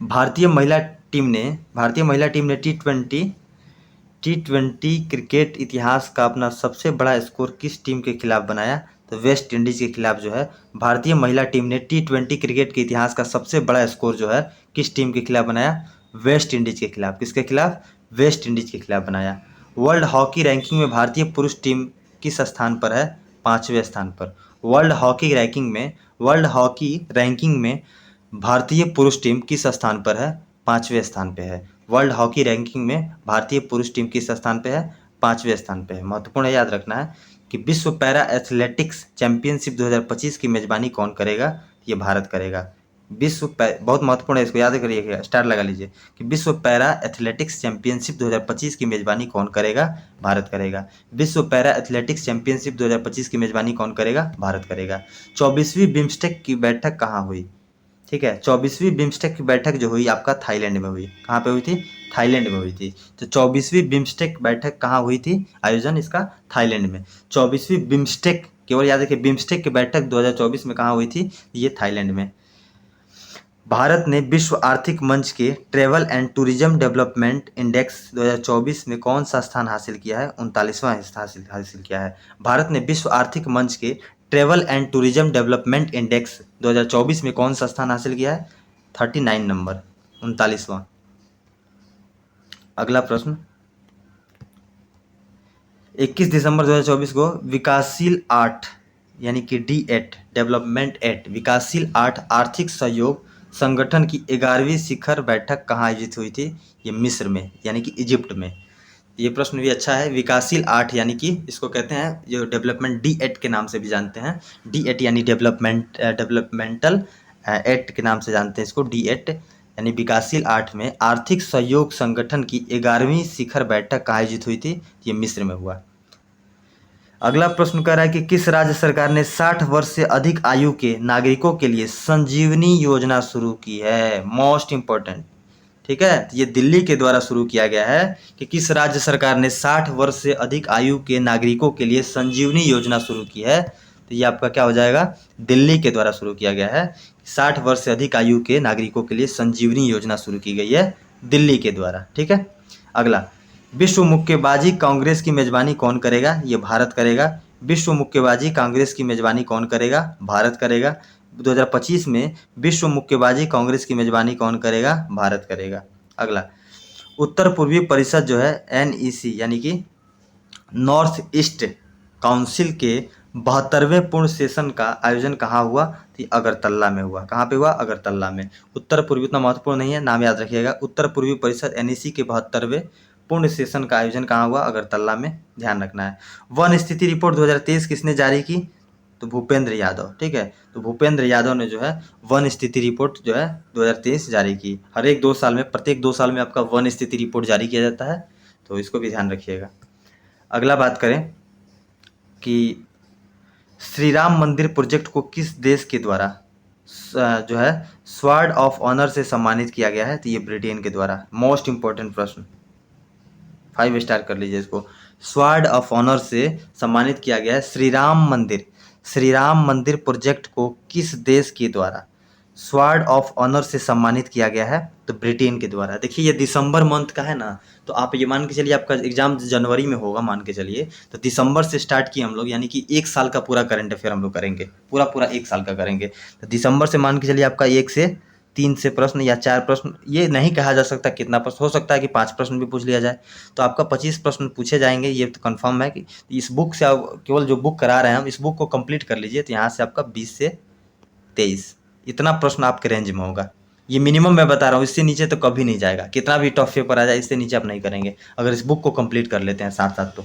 [SPEAKER 1] भारतीय महिला टीम ने टी20 क्रिकेट इतिहास का अपना सबसे बड़ा स्कोर किस टीम के खिलाफ बनाया? तो वेस्ट इंडीज के खिलाफ जो है भारतीय महिला टीम ने टी20 क्रिकेट के इतिहास का सबसे बड़ा स्कोर जो है किस टीम के खिलाफ बनाया? वेस्ट इंडीज के खिलाफ। किसके खिलाफ? वेस्ट इंडीज के खिलाफ बनाया। वर्ल्ड हॉकी रैंकिंग में भारतीय पुरुष टीम किस स्थान पर है? 5वें स्थान पर। वर्ल्ड हॉकी रैंकिंग में भारतीय पुरुष टीम किस स्थान पर है? 5वें स्थान पे है। वर्ल्ड हॉकी रैंकिंग में भारतीय पुरुष टीम किस स्थान पे है? 5वें स्थान पे है। महत्वपूर्ण याद रखना है कि विश्व पैरा एथलेटिक्स चैंपियनशिप 2025 की मेजबानी कौन करेगा? ये भारत करेगा। बहुत महत्वपूर्ण है, इसको याद करिएगा, स्टार लगा लीजिए कि विश्व पैरा एथलेटिक्स चैंपियनशिप 2025 की मेजबानी कौन करेगा? भारत करेगा। विश्व पैरा एथलेटिक्स चैंपियनशिप 2025 की मेजबानी कौन करेगा? भारत करेगा। 24वीं बिम्स्टेक की बैठक कहाँ हुई? ठीक है, 24वीं बिम्स्टेक की बैठक जो हुई आपका थाईलैंड में हुई। कहाँ पे हुई थी? थाईलैंड में हुई थी। तो 24वीं बिम्स्टेक बैठक कहाँ हुई थी? आयोजन इसका थाईलैंड में। 24वीं बिम्स्टेक, केवल याद रखिए, बिम्स्टेक की बैठक 2024 में कहाँ हुई थी? ये थाईलैंड में। भारत ने विश्व आर्थिक मंच के travel and tourism development index 2024 में कौन सा स्थान हासिल किया है? 39वां हासिल किया है। भारत ने विश्व आर्थिक मंच के travel and tourism development index 2024 में कौन सा स्थान हासिल किया है? 39 नंबर, 39वां। अगला प्रश्न, 21 दिसंबर 2024 को विकासशील 8 यानी कि D8 डेवलपमेंट 8 विकासशील 8 आर्थिक सहयोग संगठन की 11वीं शिखर बैठक कहाँ आयोजित हुई थी? ये मिस्र में यानी कि इजिप्ट में। ये प्रश्न भी अच्छा है। विकासशील 8 यानी कि इसको कहते हैं, जो डेवलपमेंट D8 के नाम से भी जानते हैं। D8 यानी डेवलपमेंटल 8 के नाम से जानते हैं इसको। D8 यानी विकासशील 8 में आर्थिक सहयोग संगठन की 11वीं शिखर बैठक कहाँ आयोजित हुई थी? ये मिस्र में हुआ। अगला प्रश्न कह रहा है कि किस राज्य सरकार ने 60 वर्ष से अधिक आयु के नागरिकों के लिए संजीवनी योजना शुरू की है? मोस्ट इंपॉर्टेंट, ठीक है, ये दिल्ली के द्वारा शुरू किया गया है कि किस राज्य सरकार ने 60 वर्ष से अधिक आयु के नागरिकों के लिए संजीवनी योजना शुरू की है? तो ये आपका क्या हो जाएगा? दिल्ली के द्वारा शुरू किया गया है। 60 वर्ष से अधिक आयु के नागरिकों के लिए संजीवनी योजना शुरू की गई है दिल्ली के द्वारा। ठीक है। अगला, विश्व मुक्केबाजी कांग्रेस की मेजबानी कौन करेगा? ये भारत करेगा। विश्व मुक्केबाजी कांग्रेस की मेजबानी कौन करेगा? भारत करेगा। 2025 में विश्व मुक्केबाजी कांग्रेस की मेजबानी कौन करेगा? भारत करेगा। अगला, उत्तर पूर्वी परिषद जो है NEC यानी कि नॉर्थ ईस्ट काउंसिल के 72वें पूर्ण सेशन का आयोजन कहाँ हुआ? तो अगरतला में हुआ। कहाँ पे हुआ? अगरतला में। उत्तर पूर्वी उतना महत्वपूर्ण नहीं है, नाम याद रखिएगा। उत्तर पूर्वी परिषद NEC के 72वें पूर्ण सेशन का आयोजन कहाँ हुआ? अगरतला में, ध्यान रखना है। वन स्थिति रिपोर्ट 2023 किसने जारी की? तो भूपेंद्र यादव। ठीक है, तो भूपेंद्र यादव ने जो है वन स्थिति रिपोर्ट जो है 2023 जारी की। हर एक 2 साल में, प्रत्येक 2 साल में आपका वन स्थिति रिपोर्ट जारी किया जाता है, तो इसको भी ध्यान रखिएगा। अगला बात करें कि श्री राम मंदिर प्रोजेक्ट को किस देश के द्वारा जो है स्वॉर्ड ऑफ ऑनर से सम्मानित किया गया है? तो ये ब्रिटेन के द्वारा। मोस्ट इंपॉर्टेंट प्रश्न, 5 स्टार कर लीजिए इसको। स्वॉर्ड ऑफ ऑनर से सम्मानित किया गया है श्री राम मंदिर प्रोजेक्ट को किस देश के द्वारा स्वॉर्ड ऑफ ऑनर से सम्मानित किया गया है? तो ब्रिटेन के द्वारा। देखिए, ये दिसंबर मंथ का है ना, तो आप ये मान के चलिए आपका एग्जाम जनवरी में होगा, मान के चलिए, तो दिसंबर से स्टार्ट किए हम लोग, यानी कि 1 साल का पूरा करंट अफेयर हम लोग करेंगे, पूरा 1 साल का करेंगे। तो दिसंबर से मान के चलिए आपका 1 से 3 से प्रश्न या 4 प्रश्न, ये नहीं कहा जा सकता कितना प्रश्न हो सकता है, कि 5 प्रश्न भी पूछ लिया जाए, तो आपका 25 प्रश्न पूछे जाएंगे, ये तो कन्फर्म है। कि इस बुक से आप केवल जो बुक करा रहे हैं हम, इस बुक को कंप्लीट कर लीजिए, तो यहाँ से आपका 20 से 23 इतना प्रश्न आपके रेंज में होगा। ये मिनिमम मैं बता रहा हूँ, इससे नीचे तो कभी नहीं जाएगा, कितना भी टफ पेपर आ जाए इससे नीचे आप नहीं करेंगे अगर इस बुक को कंप्लीट कर लेते हैं साथ साथ तो।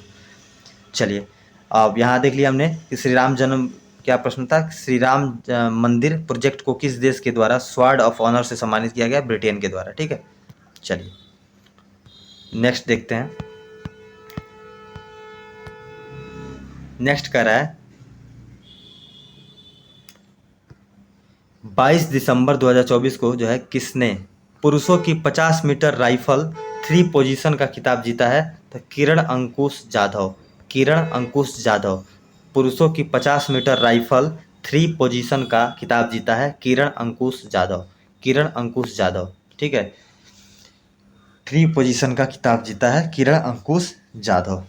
[SPEAKER 1] चलिए, अब यहाँ देख लिया हमने कि श्री राम जन्म, क्या प्रश्न था, श्री राम मंदिर प्रोजेक्ट को किस देश के द्वारा स्वॉर्ड ऑफ ऑनर से सम्मानित किया गया? ब्रिटेन के द्वारा। ठीक है, चलिए नेक्स्ट देखते हैं। नेक्स्ट कह रहा है 22 दिसंबर 2024 को जो है किसने पुरुषों की 50 मीटर राइफल 3 पोजीशन का खिताब जीता है? तो किरण अंकुश जाधव। किरण अंकुश जाधव पुरुषों की 50 मीटर राइफल 3 पोजीशन का खिताब जीता है, किरण अंकुश जाधव। किरण अंकुश जाधव, ठीक है, 3 पोजीशन का खिताब जीता है किरण अंकुश जाधव।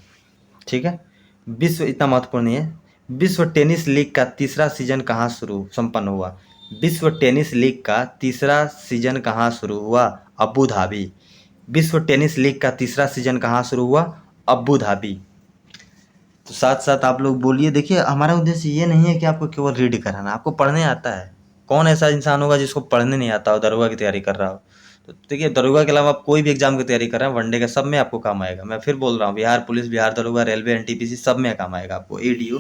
[SPEAKER 1] ठीक है, विश्व, इतना महत्वपूर्ण नहीं है, विश्व टेनिस लीग का तीसरा सीजन कहाँ संपन्न हुआ? विश्व टेनिस लीग का तीसरा सीजन कहाँ शुरू हुआ? Abu Dhabi. विश्व टेनिस लीग का तीसरा सीजन कहाँ शुरू हुआ? Abu Dhabi. तो साथ साथ आप लोग बोलिए। देखिए, हमारा उद्देश्य ये नहीं है कि आपको केवल रीड कराना, आपको पढ़ने आता है। कौन ऐसा इंसान होगा जिसको पढ़ने नहीं आता हो, दरोगा की तैयारी कर रहा हो? तो देखिए, दरोगा के अलावा आप कोई भी एग्जाम की तैयारी कर रहे हैं, वनडे का, सब में आपको काम आएगा। मैं फिर बोल रहा हूँ, बिहार पुलिस, बिहार दरोगा, रेलवे, एनटीपीसी, सब में काम आएगा आपको, एडीओ।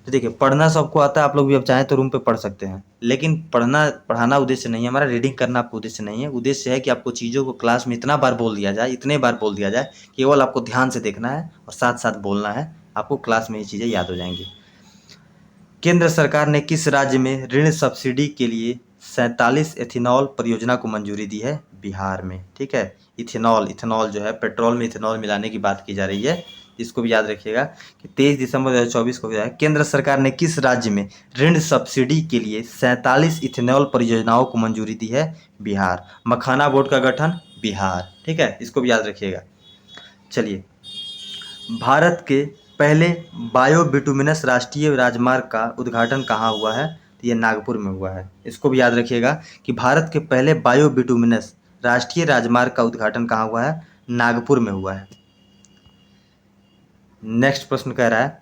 [SPEAKER 1] तो देखिए, पढ़ना सबको आता है, आप लोग भी अब चाहें तो रूम पे पढ़ सकते हैं, लेकिन पढ़ाना उद्देश्य नहीं है हमारा, रीडिंग करना आपको उद्देश्य नहीं है। उद्देश्य है कि आपको चीज़ों को क्लास में इतना बार बोल दिया जाए, इतने बार बोल दिया जाए, केवल आपको ध्यान से देखना है और साथ साथ बोलना है, आपको क्लास में ये चीज़ें याद हो जाएंगी। केंद्र सरकार ने किस राज्य में ऋण सब्सिडी के लिए 47 एथेनॉल परियोजना को मंजूरी दी है? बिहार में। ठीक है, इथेनॉल जो है, पेट्रोल में इथेनॉल मिलाने की बात की जा रही है, इसको भी याद रखिएगा कि 23 दिसंबर 2024 को है केंद्र सरकार ने किस राज्य में ऋण सब्सिडी के लिए 47 इथेनॉल परियोजनाओं को मंजूरी दी है? बिहार। मखाना बोर्ड का गठन? बिहार। ठीक है, इसको भी याद रखिएगा। चलिए, भारत के पहले बायो बिटुमिनस राष्ट्रीय राजमार्ग का उद्घाटन कहाँ हुआ है? तो ये नागपुर में हुआ है। इसको भी याद रखिएगा कि भारत के पहले बायो बिटुमिनस राष्ट्रीय राजमार्ग का उद्घाटन कहाँ हुआ है? नागपुर में हुआ है। नेक्स्ट प्रश्न कह रहा है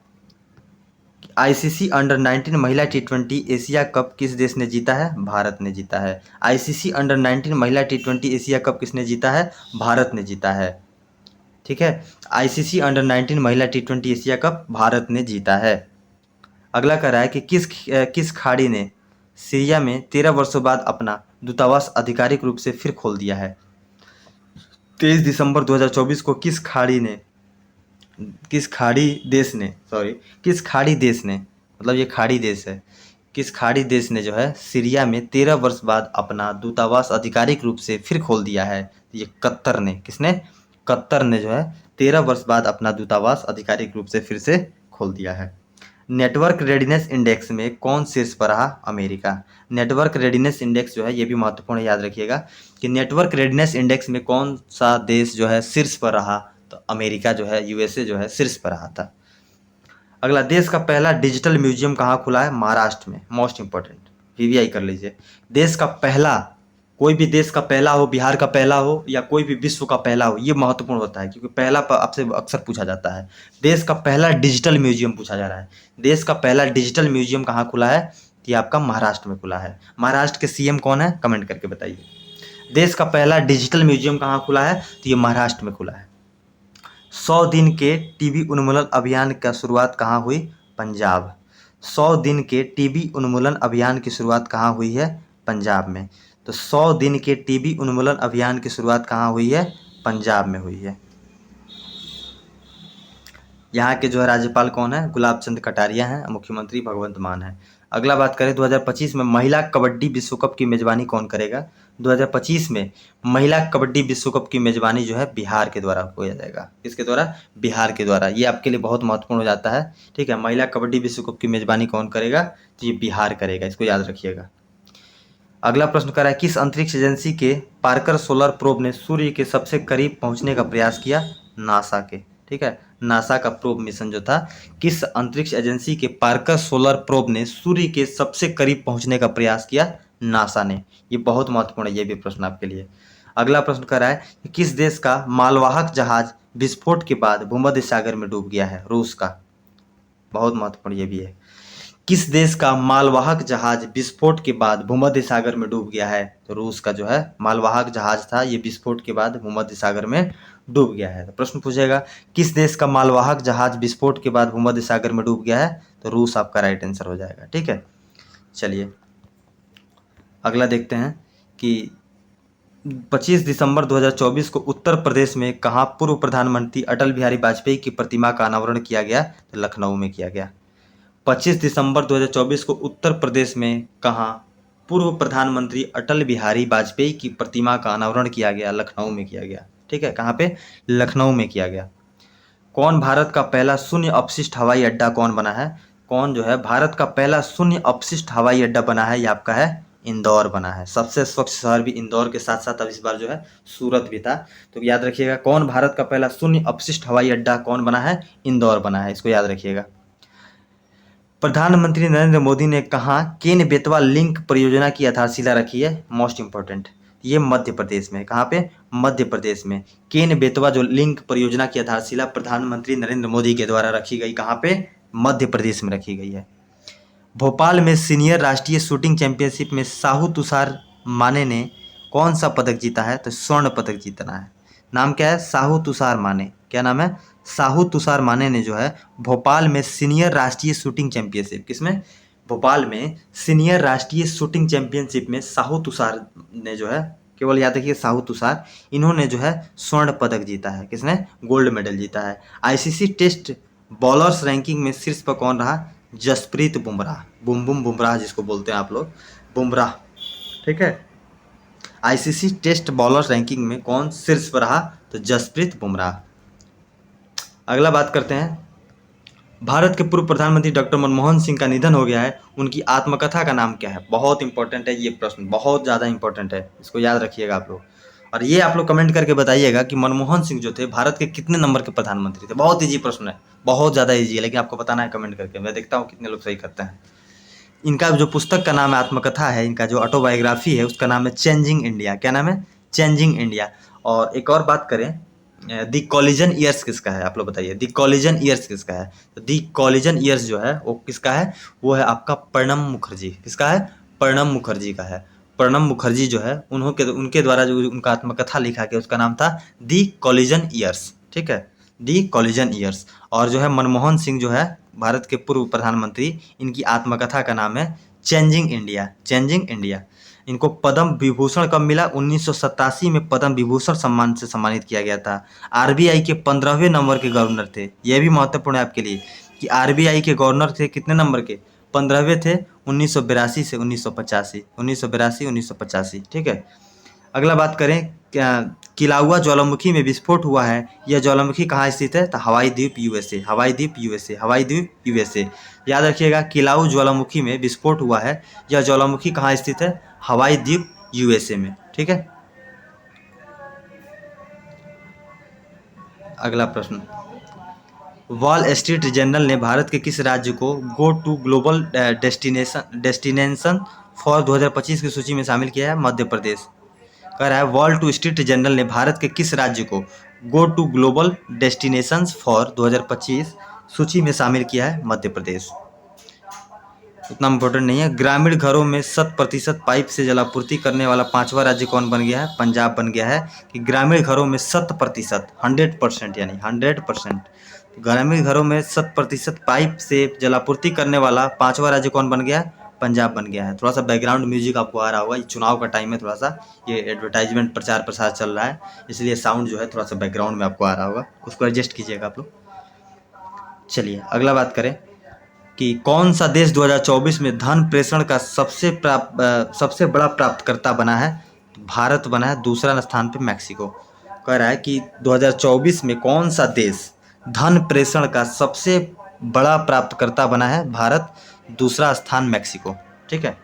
[SPEAKER 1] आईसीसी अंडर 19 महिला टी20 एशिया कप किस देश ने जीता है? भारत ने जीता है। आईसीसी अंडर 19 महिला टी20 एशिया कप किसने जीता है? भारत ने जीता है। ठीक है, आईसीसी अंडर 19 महिला टी20 एशिया कप भारत ने जीता है। अगला कह रहा है कि किस खाड़ी ने सीरिया में 13 वर्षों बाद अपना दूतावास आधिकारिक रूप से फिर खोल दिया है? 23 दिसंबर 2024 को किस खाड़ी देश ने, मतलब ये खाड़ी देश है, किस खाड़ी देश ने जो है सीरिया में 13 वर्ष बाद अपना दूतावास आधिकारिक रूप से फिर खोल दिया है? ये कतर ने, किसने? कतर ने जो है 13 वर्ष बाद अपना दूतावास आधिकारिक रूप से फिर से खोल दिया है। नेटवर्क रेडीनेस इंडेक्स में कौन शीर्ष पर रहा? अमेरिका। नेटवर्क रेडीनेस इंडेक्स जो है, ये भी महत्वपूर्ण है, याद रखिएगा कि नेटवर्क रेडीनेस इंडेक्स में कौन सा देश जो है शीर्ष पर रहा? तो अमेरिका जो है, यूएसए जो है शीर्ष पर रहा था। अगला, देश का पहला डिजिटल म्यूजियम कहाँ खुला है? महाराष्ट्र में। मोस्ट इंपॉर्टेंट, वीवीआई कर लीजिए। देश का पहला, कोई भी देश का पहला हो, बिहार का पहला हो या कोई भी विश्व का पहला हो, ये महत्वपूर्ण होता है क्योंकि पहला आपसे अक्सर पूछा जाता है। देश का पहला डिजिटल म्यूजियम पूछा जा रहा है। देश का पहला डिजिटल म्यूजियम कहाँ खुला है? ये आपका महाराष्ट्र में खुला है। महाराष्ट्र के सीएम कौन है? कमेंट करके बताइए। देश का पहला डिजिटल म्यूजियम कहाँ खुला है? तो ये महाराष्ट्र में खुला है। 100 दिन के टीबी उन्मूलन अभियान का शुरुआत कहाँ हुई? पंजाब। 100 दिन के टीबी उन्मूलन अभियान की शुरुआत कहाँ हुई है? पंजाब में। तो 100 दिन के टीबी उन्मूलन अभियान की शुरुआत कहाँ हुई है? पंजाब में हुई है। यहाँ के जो है राज्यपाल कौन है? गुलाब चंद कटारिया हैं। मुख्यमंत्री भगवंत मान है। अगला बात करें 2025 में महिला कबड्डी विश्व कप की मेजबानी कौन करेगा? 2025 में महिला कबड्डी विश्व कप की मेजबानी जो है बिहार के द्वारा किया जाएगा। किसके द्वारा? बिहार के द्वारा। ये आपके लिए बहुत महत्वपूर्ण हो जाता है। ठीक है, महिला कबड्डी विश्व कप की मेजबानी कौन करेगा? तो ये बिहार करेगा, इसको याद रखिएगा। अगला प्रश्न कर रहा है किस अंतरिक्ष एजेंसी के पार्कर सोलर प्रोब ने सूर्य के सबसे करीब पहुंचने का प्रयास किया? नासा के। ठीक है, नासा का प्रोब मिशन जो था, किस अंतरिक्ष एजेंसी के पार्कर सोलर प्रोब ने सूर्य के सबसे करीब पहुंचने का प्रयास किया? नासा ने। ये बहुत महत्वपूर्ण है, ये भी प्रश्न आपके लिए। अगला प्रश्न कर रहा है कि किस देश का मालवाहक जहाज विस्फोट के बाद भूमध्य सागर में डूब गया है? रूस का। बहुत महत्वपूर्ण ये भी है। किस देश का मालवाहक जहाज विस्फोट के बाद भूमध्य सागर में डूब गया है? तो रूस का जो है मालवाहक जहाज था, ये विस्फोट के बाद भूमध्य सागर में डूब गया है। तो प्रश्न पूछेगा किस देश का मालवाहक जहाज विस्फोट के बाद भूमध्य सागर में डूब गया है? तो रूस आपका राइट आंसर हो जाएगा। ठीक है, चलिए अगला देखते हैं कि 25 दिसंबर 2024 को उत्तर प्रदेश में कहाँ पूर्व प्रधानमंत्री अटल बिहारी वाजपेयी की प्रतिमा का अनावरण किया गया? तो लखनऊ में किया गया। 25 दिसंबर 2024 को उत्तर प्रदेश में कहाँ पूर्व प्रधानमंत्री अटल बिहारी वाजपेयी की प्रतिमा का अनावरण किया गया? लखनऊ में किया गया। ठीक है, कहाँ पे? लखनऊ में किया गया। कौन भारत का पहला शून्य अपशिष्ट हवाई अड्डा कौन बना है? कौन जो है भारत का पहला शून्य अपशिष्ट हवाई अड्डा बना है? ये आपका है इंदौर बना है। सबसे स्वच्छ शहर भी इंदौर के साथ साथ अब इस बार जो है सूरत भी था। तो याद रखिएगा कौन भारत का पहला शून्य अपशिष्ट हवाई अड्डा कौन बना है? इंदौर बना है, इसको याद रखिएगा। प्रधानमंत्री नरेंद्र मोदी ने कहा केन बेतवा लिंक परियोजना की आधारशिला रखी है? मोस्ट इंपॉर्टेंट, ये मध्य प्रदेश में। कहाँ पे? मध्य प्रदेश में। केन बेतवा जो लिंक परियोजना की आधारशिला प्रधानमंत्री नरेंद्र मोदी के द्वारा रखी गई, कहाँ पे? मध्य प्रदेश में रखी गई है। भोपाल में सीनियर राष्ट्रीय शूटिंग चैंपियनशिप में साहू तुषार माने ने कौन सा पदक जीता है? तो स्वर्ण पदक जीतना है। नाम क्या है? साहू तुषार माने। क्या नाम है? साहू तुषार माने ने जो है भोपाल में सीनियर राष्ट्रीय शूटिंग चैंपियनशिप, किसमें? भोपाल में सीनियर राष्ट्रीय शूटिंग चैंपियनशिप में साहू तुषार ने जो है, केवल याद रखिए साहू तुषार, इन्होंने जो है स्वर्ण पदक जीता है। किसने? गोल्ड मेडल जीता है। आईसीसी टेस्ट बॉलर्स रैंकिंग में शीर्ष पर कौन रहा? जसप्रीत बुमराह, बुम बुम बुमराह जिसको बोलते हैं आप लोग, बुमराह। ठीक है, आईसीसी टेस्ट बॉलर्स रैंकिंग में कौन शीर्ष पर रहा? तो जसप्रीत बुमराह। अगला बात करते हैं, भारत के पूर्व प्रधानमंत्री डॉक्टर मनमोहन सिंह का निधन हो गया है, उनकी आत्मकथा का नाम क्या है? बहुत इंपॉर्टेंट है ये प्रश्न, बहुत ज़्यादा इंपॉर्टेंट है, इसको याद रखिएगा आप लोग। और ये आप लोग कमेंट करके बताइएगा कि मनमोहन सिंह जो थे भारत के कितने नंबर के प्रधानमंत्री थे। बहुत ईजी प्रश्न है, बहुत ज़्यादा ईजी है, लेकिन आपको बताना है कमेंट करके। मैं देखता हूँ कितने लोग सही करते हैं। इनका जो पुस्तक का नाम है, आत्मकथा है, इनका जो ऑटोबायोग्राफी है उसका नाम है चेंजिंग इंडिया। क्या नाम है? Changing India. और एक और बात करें, दी कॉलिजन ईयर्स किसका है? आप लोग बताइए, दी कॉलिजन ईयर्स किसका है? तो दी कॉलिजन ईयर्स जो है वो किसका है? वो है आपका प्रणब मुखर्जी। किसका है? प्रणब मुखर्जी का है। प्रणब मुखर्जी जो है उनके द्वारा जो उनका आत्मकथा लिखा गया उसका नाम था दी कॉलिजन ईयर्स। ठीक है, दी कॉलिजन ईयर्स। और जो है मनमोहन सिंह जो है भारत के पूर्व प्रधानमंत्री, इनकी आत्मकथा का नाम है चेंजिंग इंडिया। Changing India. इनको पद्म विभूषण कब मिला? 1987 में पद्म विभूषण सम्मान से सम्मानित किया गया था। आरबीआई के 15वें नंबर के गवर्नर थे। यह भी महत्वपूर्ण है आपके लिए कि आरबीआई के गवर्नर थे कितने नंबर के? 15वें थे, 1982 से 1985। 1982 1985। ठीक है, अगला बात करें, क्या किलाउआ ज्वालामुखी में विस्फोट हुआ है, यह ज्वालामुखी कहाँ स्थित है? तो हवाई द्वीप यूएसए। हवाई द्वीप यूएसए। हवाई द्वीप यूएसए। याद रखिएगा किलाऊ ज्वालामुखी में विस्फोट हुआ है, यह ज्वालामुखी कहाँ स्थित है? हवाई द्वीप यूएसए में। ठीक है, अगला प्रश्न, वॉल स्ट्रीट जर्नल ने भारत के किस राज्य को go to global destination for 2025 की सूची में शामिल किया है? मध्य प्रदेश। कह रहा है वॉल टू स्ट्रीट जर्नल ने भारत के किस राज्य को go to global destinations for 2025 सूची में शामिल किया है? मध्य प्रदेश। उतना इम्पोर्टेंट नहीं है। ग्रामीण घरों में 100% पाइप से जलापूर्ति करने वाला 5वां राज्य कौन बन गया है? पंजाब बन गया है। कि ग्रामीण घरों में 100%, 100% यानी 100%, ग्रामीण घरों में 100% पाइप से जलापूर्ति करने वाला 5वां राज्य कौन बन गया है? पंजाब बन गया है। थोड़ा सा बैकग्राउंड म्यूजिक आपको आ रहा होगा, ये चुनाव का टाइम है, थोड़ा सा ये एडवर्टाइजमेंट प्रचार प्रसार चल रहा है, इसलिए साउंड जो है थोड़ा सा बैकग्राउंड में आपको आ रहा होगा, उसको एडजस्ट कीजिएगा आप लोग। चलिए अगला बात करें कि कौन सा देश 2024 में धन प्रेषण का सबसे बड़ा प्राप्तकर्ता बना है? भारत बना है। दूसरा स्थान पे मैक्सिको। कह रहा है कि 2024 में कौन सा देश धन प्रेषण का सबसे बड़ा प्राप्तकर्ता बना है? भारत। दूसरा स्थान मैक्सिको। ठीक है,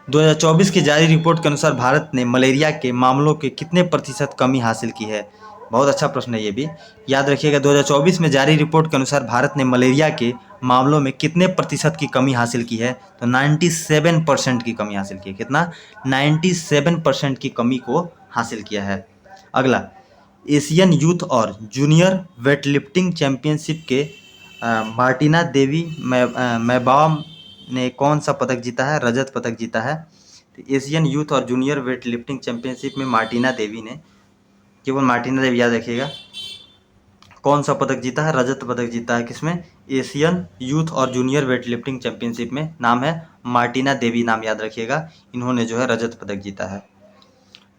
[SPEAKER 1] 2024 की जारी रिपोर्ट के अनुसार भारत ने मलेरिया के मामलों के कितने प्रतिशत कमी हासिल की है? बहुत अच्छा प्रश्न है ये भी, याद रखिएगा। 2024 में जारी रिपोर्ट के अनुसार भारत ने मलेरिया के मामलों में कितने प्रतिशत की कमी हासिल की है? तो 97% की कमी हासिल की है। कितना? 97% की कमी को हासिल किया है। अगला, एशियन यूथ और जूनियर वेटलिफ्टिंग चैंपियनशिप के मार्टिना देवी मैबाम ने कौन सा पदक जीता है? रजत पदक जीता है। तो एशियन यूथ और जूनियर वेट लिफ्टिंग चैंपियनशिप में मार्टिना देवी ने, केवल मार्टिना देवी याद रखिएगा, कौन सा पदक जीता है? रजत पदक जीता है। किसमें? एशियन यूथ और जूनियर वेट लिफ्टिंग चैंपियनशिप में। नाम है मार्टिना देवी, नाम याद रखिएगा। इन्होंने जो है रजत पदक जीता है।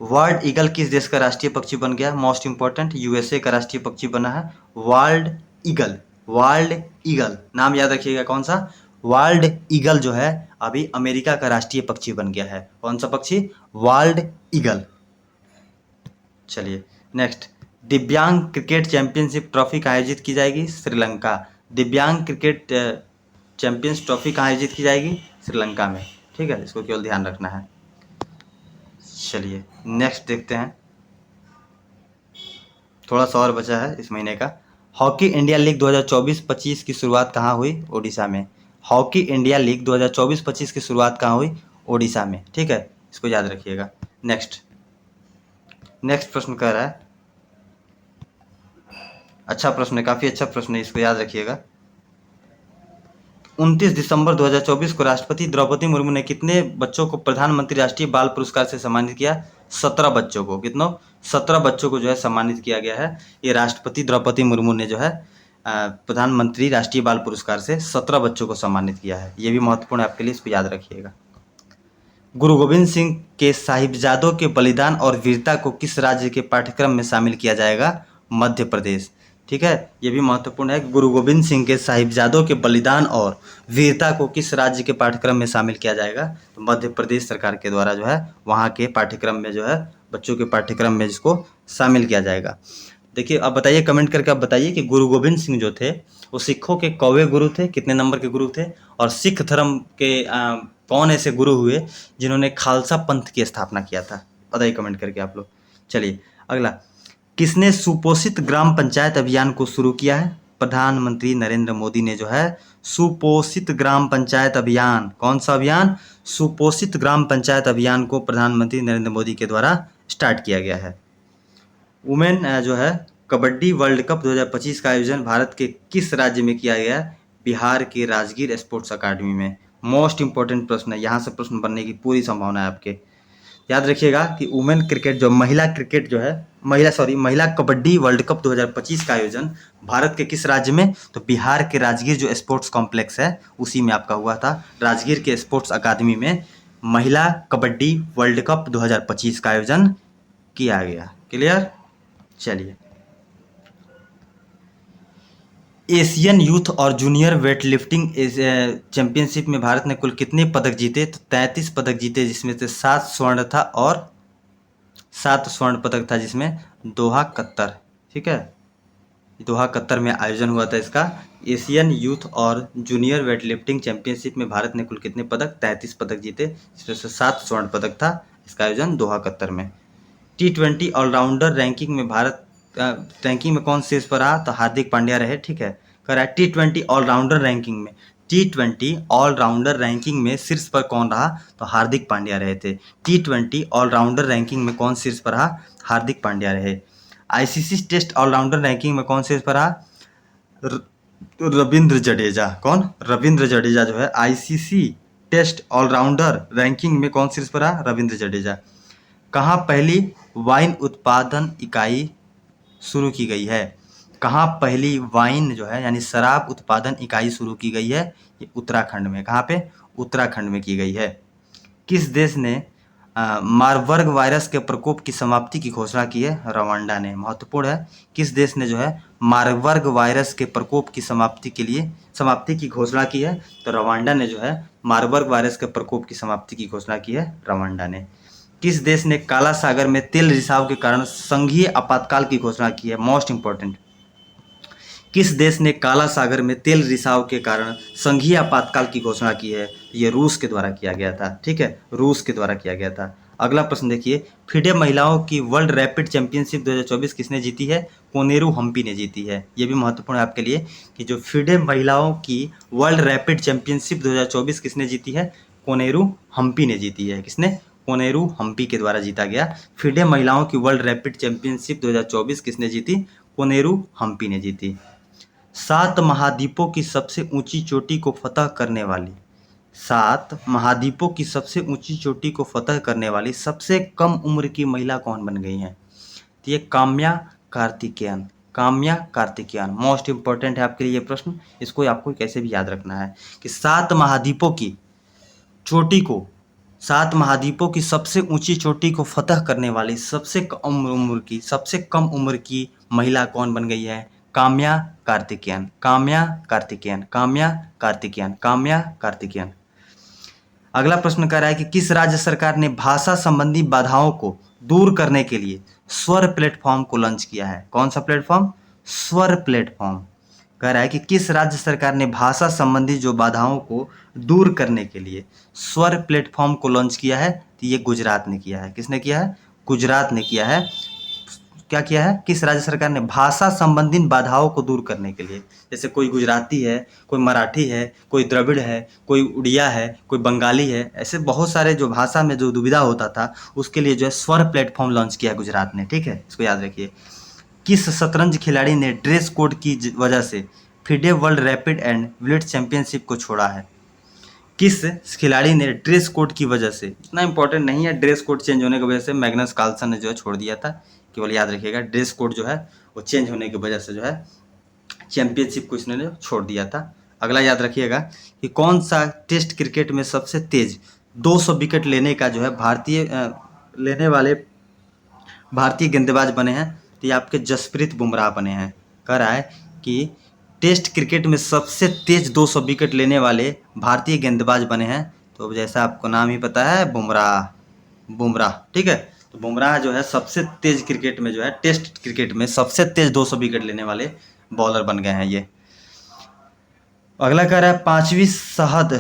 [SPEAKER 1] वर्ल्ड ईगल किस देश का राष्ट्रीय पक्षी बन गया? मोस्ट इंपॉर्टेंट, यूएसए का राष्ट्रीय पक्षी बना है वर्ल्ड ईगल। वर्ल्ड ईगल नाम याद रखिएगा, कौन सा? वर्ल्ड ईगल जो है अभी अमेरिका का राष्ट्रीय पक्षी बन गया है। कौन सा पक्षी? World eagle. चलिए नेक्स्ट, दिव्यांग क्रिकेट चैंपियनशिप ट्रॉफी कहाँ आयोजित की जाएगी? श्रीलंका। दिव्यांग क्रिकेट चैंपियंस ट्रॉफी कहाँ आयोजित की जाएगी? श्रीलंका में। ठीक है, इसको केवल ध्यान रखना है। चलिए नेक्स्ट देखते हैं, थोड़ा सा और बचा है इस महीने का। हॉकी इंडिया लीग 2024-25 की शुरुआत कहाँ हुई? ओडिशा में। हॉकी इंडिया लीग 2024-25 की शुरुआत कहाँ हुई? ओडिशा में। ठीक है, इसको याद रखिएगा। नेक्स्ट प्रश्न कह रहा है, अच्छा प्रश्न है, काफ़ी अच्छा प्रश्न है, इसको याद रखिएगा। 29 दिसंबर 2024 को राष्ट्रपति द्रौपदी मुर्मू ने कितने बच्चों को प्रधानमंत्री राष्ट्रीय बाल पुरस्कार से सम्मानित किया? 17 बच्चों को। कितनों? 17 बच्चों को जो है सम्मानित किया गया है। ये राष्ट्रपति द्रौपदी मुर्मू ने जो है प्रधानमंत्री राष्ट्रीय बाल पुरस्कार से 17 बच्चों को सम्मानित किया है। ये भी महत्वपूर्ण है आपके लिए, इसको याद रखिएगा। गुरु गोविंद सिंह के साहिबजादों के बलिदान और वीरता को किस राज्य के पाठ्यक्रम में शामिल किया जाएगा? मध्य प्रदेश। ठीक है, ये भी महत्वपूर्ण है। गुरु गोविंद सिंह के साहिबजादों के बलिदान और वीरता को किस राज्य के पाठ्यक्रम में शामिल किया जाएगा? तो मध्य प्रदेश सरकार के द्वारा जो है वहाँ के पाठ्यक्रम में जो है बच्चों के पाठ्यक्रम में इसको शामिल किया जाएगा। देखिए अब बताइए, कमेंट करके आप बताइए कि गुरु गोविंद सिंह जो थे वो सिखों के कौवे गुरु थे, कितने नंबर के गुरु थे? और सिख धर्म के कौन ऐसे गुरु हुए जिन्होंने खालसा पंथ की स्थापना किया था? बताइए कमेंट करके आप लोग। चलिए अगला, किसने सुपोषित ग्राम पंचायत अभियान को शुरू किया है? प्रधानमंत्री नरेंद्र मोदी ने जो है सुपोषित ग्राम पंचायत अभियान, कौन सा अभियान? सुपोषित ग्राम पंचायत अभियान को प्रधानमंत्री नरेंद्र मोदी के द्वारा स्टार्ट किया गया है। वुमेन जो है कबड्डी वर्ल्ड कप 2025 का आयोजन भारत के किस राज्य में किया गया? बिहार के राजगीर स्पोर्ट्स अकादमी में। मोस्ट इंपॉर्टेंट प्रश्न है, यहाँ से प्रश्न बनने की पूरी संभावना है आपके। याद रखिएगा कि वुमेन क्रिकेट जो महिला क्रिकेट जो है महिला कबड्डी वर्ल्ड कप 2025 का आयोजन भारत के किस राज्य में? तो बिहार के राजगीर जो स्पोर्ट्स कॉम्प्लेक्स है उसी में आपका हुआ था। राजगीर के स्पोर्ट्स अकादमी में महिला कबड्डी वर्ल्ड कप 2025 का आयोजन किया गया। क्लियर? चलिए, एशियन यूथ और जूनियर वेट लिफ्टिंग चैंपियनशिप में भारत ने कुल कितने पदक जीते? तो 33 पदक जीते, जिसमें से 7 स्वर्ण था और 7 स्वर्ण पदक था, जिसमें दोहा कतर। ठीक है, दोहा कतर में आयोजन हुआ था इसका। एशियन यूथ और जूनियर वेट लिफ्टिंग चैंपियनशिप में भारत ने कुल कितने पदक? 33 पदक जीते, जिसमें से 7 स्वर्ण पदक था। इसका आयोजन दोहा कतर में। T20 ऑलराउंडर रैंकिंग में भारत रैंकिंग में कौन शीर्ष पर रहा? तो हार्दिक पांड्या रहे। ठीक है, कह रहा है T20 ऑलराउंडर रैंकिंग में, T20 ऑलराउंडर रैंकिंग में शीर्ष पर कौन रहा? तो हार्दिक पांड्या रहे थे। T20 ऑलराउंडर रैंकिंग में कौन शीर्ष पर रहा? हार्दिक पांड्या रहे। आईसीसी टेस्ट ऑलराउंडर रैंकिंग में कौन शीर्ष पर रहा? रविंद्र जडेजा। कौन? रविंद्र जडेजा जो है आईसीसी टेस्ट ऑलराउंडर रैंकिंग में कौन शीर्ष पर रहा? रविंद्र जडेजा। कहाँ पहली वाइन उत्पादन इकाई शुरू की गई है? कहाँ पहली वाइन जो है यानी शराब उत्पादन इकाई शुरू की गई है? ये उत्तराखंड में। कहाँ पे? उत्तराखंड में की गई है। किस देश ने मारबर्ग वायरस के प्रकोप की समाप्ति की घोषणा की है? रवांडा ने। महत्वपूर्ण है, किस देश ने जो है मारबर्ग वायरस के प्रकोप की समाप्ति की घोषणा की है? तो रवांडा ने जो है मारबर्ग वायरस के प्रकोप की समाप्ति की घोषणा की है, रवांडा ने। किस देश ने काला सागर में तेल रिसाव के कारण संघीय आपातकाल की घोषणा की है? मोस्ट इंपॉर्टेंट, किस देश ने काला सागर में तेल रिसाव के कारण संघीय आपातकाल की घोषणा की है? ये रूस के द्वारा किया गया था। ठीक है, रूस के द्वारा किया गया था। अगला प्रश्न देखिए, फिडे महिलाओं की वर्ल्ड रैपिड चैंपियनशिप 2024 किसने जीती है? कोनेरू हम्पी ने जीती है। ये भी महत्वपूर्ण है आपके लिए कि जो फिडे महिलाओं की वर्ल्ड रैपिड चैंपियनशिप 2024 किसने जीती है? कोनेरू हम्पी ने जीती है। किसने? कोनेरू हम्पी के द्वारा जीता गया। फिडे महिलाओं की वर्ल्ड रैपिड चैंपियनशिप 2024 किसने जीती? कोनेरू हम्पी ने जीती। 7 महाद्वीपों की सबसे ऊंची चोटी को फतह करने वाली, 7 महाद्वीपों की सबसे ऊंची चोटी को फतह करने वाली सबसे कम उम्र की महिला कौन बन गई हैं? तो ये काम्या कार्तिकेयन, काम्या कार्तिकेयन मोस्ट इंपॉर्टेंट है आपके लिए ये प्रश्न। इसको आपको कैसे भी याद रखना है कि 7 महाद्वीपों की चोटी को, 7 महाद्वीपों की सबसे ऊंची चोटी को फतह करने वाली सबसे कम उम्र की महिला कौन बन गई है? काम्या कार्तिकेयन, काम्या कार्तिकेयन, काम्या कार्तिकेयन, काम्या कार्तिकेयन। अगला प्रश्न कह रहा है कि किस राज्य सरकार ने भाषा संबंधी बाधाओं को दूर करने के लिए स्वर प्लेटफॉर्म को लॉन्च किया है? कौन सा प्लेटफॉर्म? स्वर प्लेटफॉर्म। कह रहा है कि किस राज्य सरकार ने भाषा संबंधी जो बाधाओं को दूर करने के लिए स्वर प्लेटफॉर्म को लॉन्च किया है? तो ये गुजरात ने किया है। किसने किया है? गुजरात ने किया है। क्या किया है? किस राज्य सरकार ने भाषा संबंधी बाधाओं को दूर करने के लिए, जैसे कोई गुजराती है, कोई मराठी है, कोई द्रविड़ है, कोई उड़िया है, कोई बंगाली है, ऐसे बहुत सारे जो भाषा में जो दुविधा होता था उसके लिए जो है स्वर प्लेटफॉर्म लॉन्च किया गुजरात ने। ठीक है, इसको याद रखिए। किस शतरंज खिलाड़ी ने ड्रेस कोड की वजह से FIDE world rapid and blitz championship को छोड़ा है? किस खिलाड़ी ने ड्रेस कोड की वजह से, इतना इंपॉर्टेंट नहीं है, ड्रेस कोड चेंज होने की वजह से मैग्नस कार्लसन ने जो है छोड़ दिया था, केवल याद रखिएगा ड्रेस कोड जो है वो चेंज होने की वजह से जो है चैंपियनशिप को इसने छोड़ दिया था। अगला याद रखिएगा कि कौन सा टेस्ट क्रिकेट में सबसे तेज 200 विकेट लेने का जो है लेने वाले भारतीय गेंदबाज बने हैं? तो ये आपके जसप्रीत बुमराह बने हैं। कह रहा है कि टेस्ट क्रिकेट में सबसे तेज 200 विकेट लेने वाले भारतीय गेंदबाज बने हैं, तो जैसा आपको नाम ही पता है, बुमराह। ठीक है, तो बुमराह जो है सबसे तेज क्रिकेट में जो है टेस्ट क्रिकेट में सबसे तेज 200 विकेट लेने वाले बॉलर बन गए हैं ये। अगला कह रहा है 5वीं शहद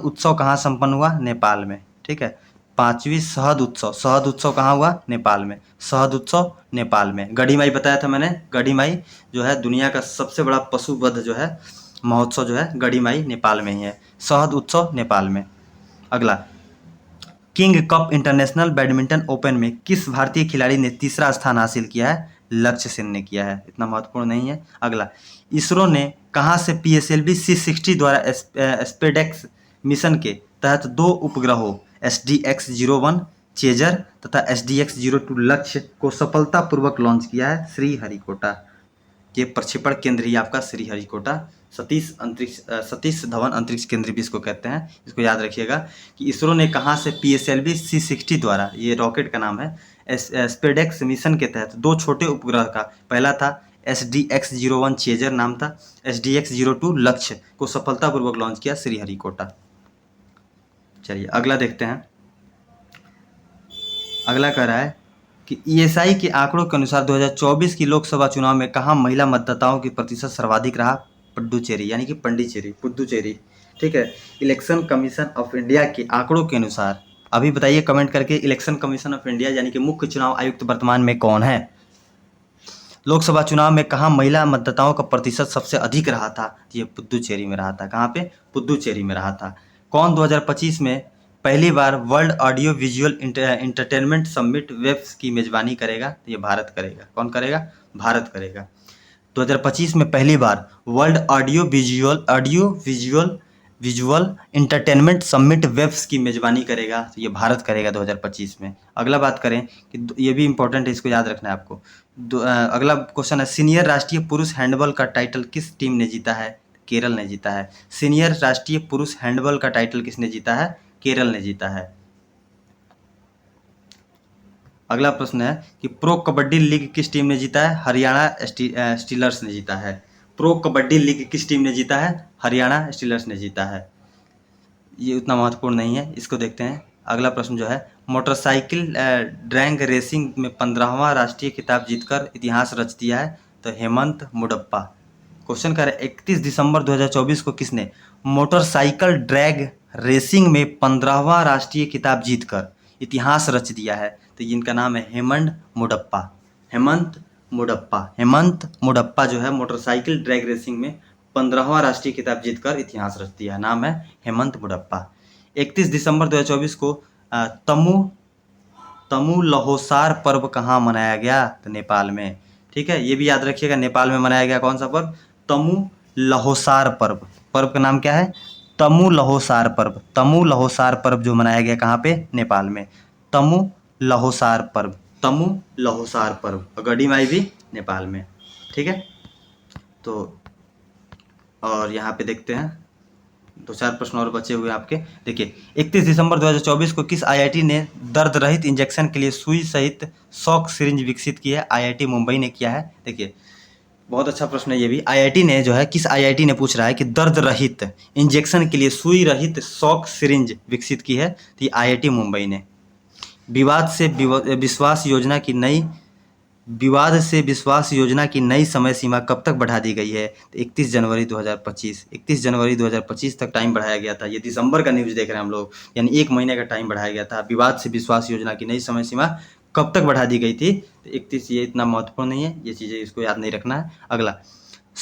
[SPEAKER 1] उत्सव कहाँ संपन्न हुआ? नेपाल में। ठीक है, 5वीं शहद उत्सव कहाँ हुआ? नेपाल में। शहद उत्सव नेपाल में। गढ़ीमाई बताया था मैंने, गढ़ीमाई जो है दुनिया का सबसे बड़ा पशु वध जो है महोत्सव जो है गढ़ीमाई नेपाल में ही है। शहद उत्सव नेपाल में। अगला, king cup international badminton open में किस भारतीय खिलाड़ी ने तीसरा स्थान हासिल किया है? लक्ष्य सेन ने किया है, इतना महत्वपूर्ण नहीं है। अगला, इसरो ने कहाँ से PSLV C60 द्वारा स्पेडेक्स मिशन के तहत 2 उपग्रहों SDX-01 चेजर तथा SDX-02 लक्ष्य को सफलतापूर्वक लॉन्च किया है? श्रीहरिकोटा। ये प्रक्षेपण केंद्र ही आपका श्रीहरिकोटा सतीश धवन अंतरिक्ष केंद्र भी इसको कहते हैं। इसको याद रखिएगा कि इसरो ने कहाँ से PSLV C60 द्वारा, ये रॉकेट का नाम है, स्पेडेक्स मिशन के तहत 2 छोटे उपग्रह का, पहला था SDX-01 चेजर नाम था, SDX-02 लक्ष्य को सफलतापूर्वक लॉन्च किया श्रीहरिकोटा। चलिए अगला देखते हैं। अगला कह रहा है कि ESI के आंकड़ों के अनुसार 2024 की लोकसभा चुनाव में कहाँ महिला मतदाताओं की प्रतिशत सर्वाधिक रहा? पुडुचेरी, यानी कि पुडुचेरी। ठीक है, इलेक्शन कमीशन ऑफ इंडिया के आंकड़ों के अनुसार, अभी बताइए कमेंट करके, इलेक्शन कमीशन ऑफ इंडिया यानी कि मुख्य चुनाव आयुक्त वर्तमान में कौन है? लोकसभा चुनाव में कहाँ महिला मतदाताओं का प्रतिशत सबसे अधिक रहा था? ये पुडुचेरी में रहा था। कहाँ पे? पुडुचेरी में रहा था। कौन 2025 में पहली बार world audio visual entertainment summit WAVES की मेजबानी करेगा? तो ये भारत करेगा। कौन करेगा? भारत करेगा। 2025 में पहली बार world audio visual entertainment summit WAVES की मेजबानी करेगा, तो ये भारत करेगा 2025 में। अगला बात करें कि ये भी इंपॉर्टेंट है, इसको याद रखना है आपको। अगला क्वेश्चन है, सीनियर राष्ट्रीय पुरुष हैंडबॉल का टाइटल किस टीम ने जीता है? केरल ने जीता है। सीनियर राष्ट्रीय पुरुष हैंडबॉल का टाइटल किसने जीता है? केरल ने जीता है। अगला प्रश्न है कि प्रो कबड्डी लीग किस टीम ने जीता है? हरियाणा स्टीलर्स ने जीता है। प्रो कबड्डी लीग किस टीम ने जीता है? हरियाणा स्टीलर्स ने जीता है। ये उतना महत्वपूर्ण नहीं है, इसको देखते हैं। अगला प्रश्न जो है, मोटरसाइकिल ड्रैग रेसिंग में 15वां राष्ट्रीय खिताब जीतकर इतिहास रच दिया है? तो हेमंत मुडप्पा। क्वेश्चन कर 31 दिसंबर 2024 को किसने मोटरसाइकिल ड्रैग रेसिंग में 15वां राष्ट्रीय खिताब जीतकर इतिहास रच दिया है? तो इनका नाम है हेमंत मुडप्पा जो है मोटरसाइकिल ड्रैग रेसिंग में 15वां राष्ट्रीय खिताब जीतकर इतिहास रच दिया। नाम है हेमंत मुडप्पा। 31 दिसंबर 2024 को तमु लहोसार पर्व कहाँ मनाया गया? तो नेपाल में। ठीक है, ये भी याद रखिएगा। नेपाल में मनाया गया कौन सा पर्व? तमु लहोसार पर्व। पर्व का नाम क्या है? तमु लहोसार पर्व। तमु लहोसार पर्व जो मनाया गया कहाँ पे? नेपाल में। तमु लहोसार पर्व, तमु लहोसार पर्व। गढ़ी माई भी नेपाल में। ठीक है, तो और यहाँ पे देखते हैं 2-4 प्रश्न और बचे हुए आपके। देखिए 31 दिसंबर 2024 को किस आईआईटी ने दर्द रहित इंजेक्शन के लिए सुई सहित शॉक सिरिंज विकसित की है? आईआईटी मुंबई ने किया है। देखिए बहुत अच्छा प्रश्न है ये भी। आईआईटी ने जो है, किस आईआईटी ने पूछ रहा है कि दर्द रहित इंजेक्शन के लिए सुई रहित शॉक सिरिंज विकसित की है? तो ये आईआईटी मुंबई ने। विवाद से विश्वास योजना की नई समय सीमा कब तक बढ़ा दी गई है? तो 31 जनवरी 2025। 31 जनवरी 2025 तक टाइम बढ़ाया गया था। ये दिसंबर का न्यूज़ देख रहे हैं हम लोग, यानी 1 महीने का टाइम बढ़ाया गया था। विवाद से विश्वास योजना की नई समय सीमा कब तक बढ़ा दी गई थी? तो 31। ये इतना महत्वपूर्ण नहीं है, ये चीज़ें इसको याद नहीं रखना है। अगला,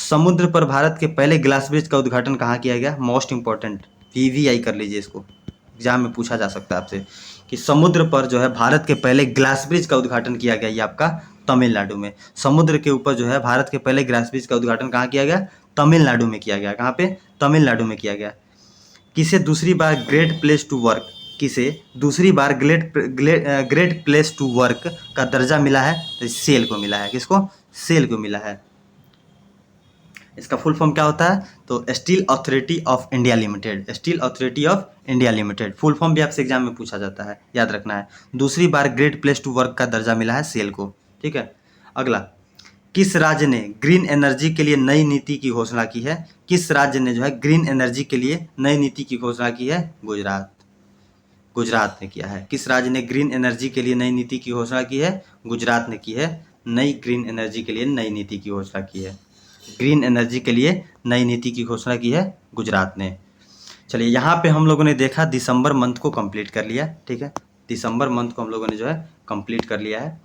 [SPEAKER 1] समुद्र पर भारत के पहले ग्लास ब्रिज का उद्घाटन कहाँ किया गया? मोस्ट इंपॉर्टेंट, वीवीआई कर लीजिए इसको, एग्जाम में पूछा जा सकता है आपसे कि समुद्र पर जो है भारत के पहले ग्लास ब्रिज का उद्घाटन किया गया। ये आपका तमिलनाडु में। समुद्र के ऊपर जो है भारत के पहले ग्लास ब्रिज का उद्घाटन कहाँ किया गया? तमिलनाडु में किया गया। कहाँ पे? तमिलनाडु में किया गया। किसे दूसरी बार ग्रेट प्लेस टू वर्क, किसे दूसरी बार ग्रेट प्लेस टू वर्क का दर्जा मिला है? तो सेल को मिला है। किसको? सेल को मिला है। इसका फुल फॉर्म क्या होता है? तो steel authority of India limited. Steel authority of India limited, full form भी आपसे एग्जाम में पूछा जाता है, याद रखना है। दूसरी बार ग्रेट प्लेस टू वर्क का दर्जा मिला है सेल को। ठीक है, अगला, किस राज्य ने ग्रीन एनर्जी के लिए नई नीति की घोषणा की है? किस राज्य ने जो है ग्रीन एनर्जी के लिए नई नीति की घोषणा की है? गुजरात। गुजरात ने किया है। किस राज्य ने ग्रीन एनर्जी के लिए नई नीति की घोषणा की है? गुजरात ने की है। नई ग्रीन एनर्जी के लिए नई नीति की घोषणा की है। ग्रीन एनर्जी के लिए नई नीति की घोषणा की है गुजरात ने। चलिए यहाँ पे हम लोगों ने देखा दिसंबर मंथ को कंप्लीट कर लिया। ठीक है, दिसंबर मंथ को हम लोगों ने जो है कंप्लीट कर लिया है।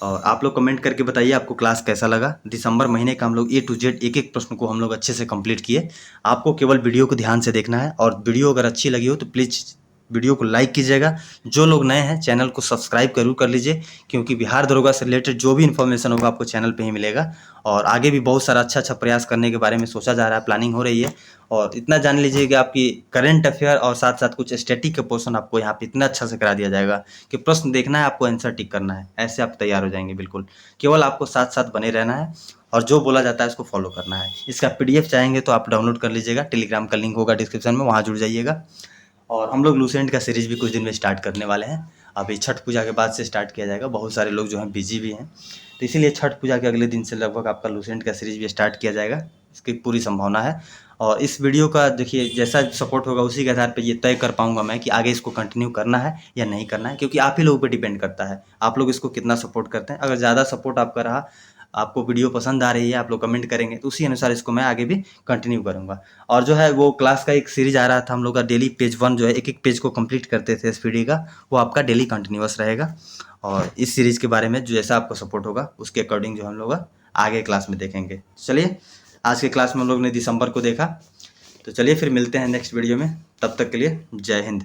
[SPEAKER 1] और आप लोग कमेंट करके बताइए आपको क्लास कैसा लगा। दिसंबर महीने का हम लोग A to Z एक एक प्रश्न को हम लोग अच्छे से कंप्लीट किए। आपको केवल वीडियो को ध्यान से देखना है, और वीडियो अगर अच्छी लगी हो तो प्लीज़ वीडियो को लाइक कीजिएगा। जो लोग नए हैं चैनल को सब्सक्राइब जरूर कर लीजिए, क्योंकि बिहार दरोगा से रिलेटेड जो भी इन्फॉर्मेशन होगा आपको चैनल पे ही मिलेगा। और आगे भी बहुत सारा अच्छा प्रयास करने के बारे में सोचा जा रहा है, प्लानिंग हो रही है। और इतना जान लीजिए कि आपकी करंट अफेयर और साथ साथ कुछ स्टैटिक के पोर्शन आपको यहाँ पे इतना अच्छा से करा दिया जाएगा कि प्रश्न देखना है, आपको आंसर टिक करना है, ऐसे आप तैयार हो जाएंगे बिल्कुल। केवल आपको साथ साथ बने रहना है और जो बोला जाता है उसको फॉलो करना है। इसका PDF चाहेंगे तो आप डाउनलोड कर लीजिएगा, टेलीग्राम का लिंक होगा डिस्क्रिप्शन में, वहाँ जुड़ जाइएगा। और हम लोग लूसेंट का सीरीज भी कुछ दिन में स्टार्ट करने वाले हैं। अभी छठ पूजा के बाद से स्टार्ट किया जाएगा। बहुत सारे लोग जो हैं बिजी भी हैं, तो इसीलिए छठ पूजा के अगले दिन से लगभग आपका लूसेंट का सीरीज भी स्टार्ट किया जाएगा, इसकी पूरी संभावना है। और इस वीडियो का देखिए जैसा सपोर्ट होगा उसी के आधार पर ये तय कर पाऊंगा मैं कि आगे इसको कंटिन्यू करना है या नहीं करना है, क्योंकि आप ही लोगों पर डिपेंड करता है आप लोग इसको कितना सपोर्ट करते हैं। अगर ज़्यादा सपोर्ट आपका रहा, आपको वीडियो पसंद आ रही है, आप लोग कमेंट करेंगे, तो उसी अनुसार इसको मैं आगे भी कंटिन्यू करूँगा। और जो है वो क्लास का एक सीरीज आ रहा था हम लोग का, डेली पेज 1 जो है एक एक पेज को कंप्लीट करते थे SPD का, वो आपका डेली कंटिन्यूअस रहेगा। और इस सीरीज़ के बारे में जो जैसा आपको सपोर्ट होगा उसके अकॉर्डिंग जो हम लोग आगे क्लास में देखेंगे। चलिए आज के क्लास में हम लोग ने दिसंबर को देखा, तो चलिए फिर मिलते हैं नेक्स्ट वीडियो में। तब तक के लिए जय हिंद।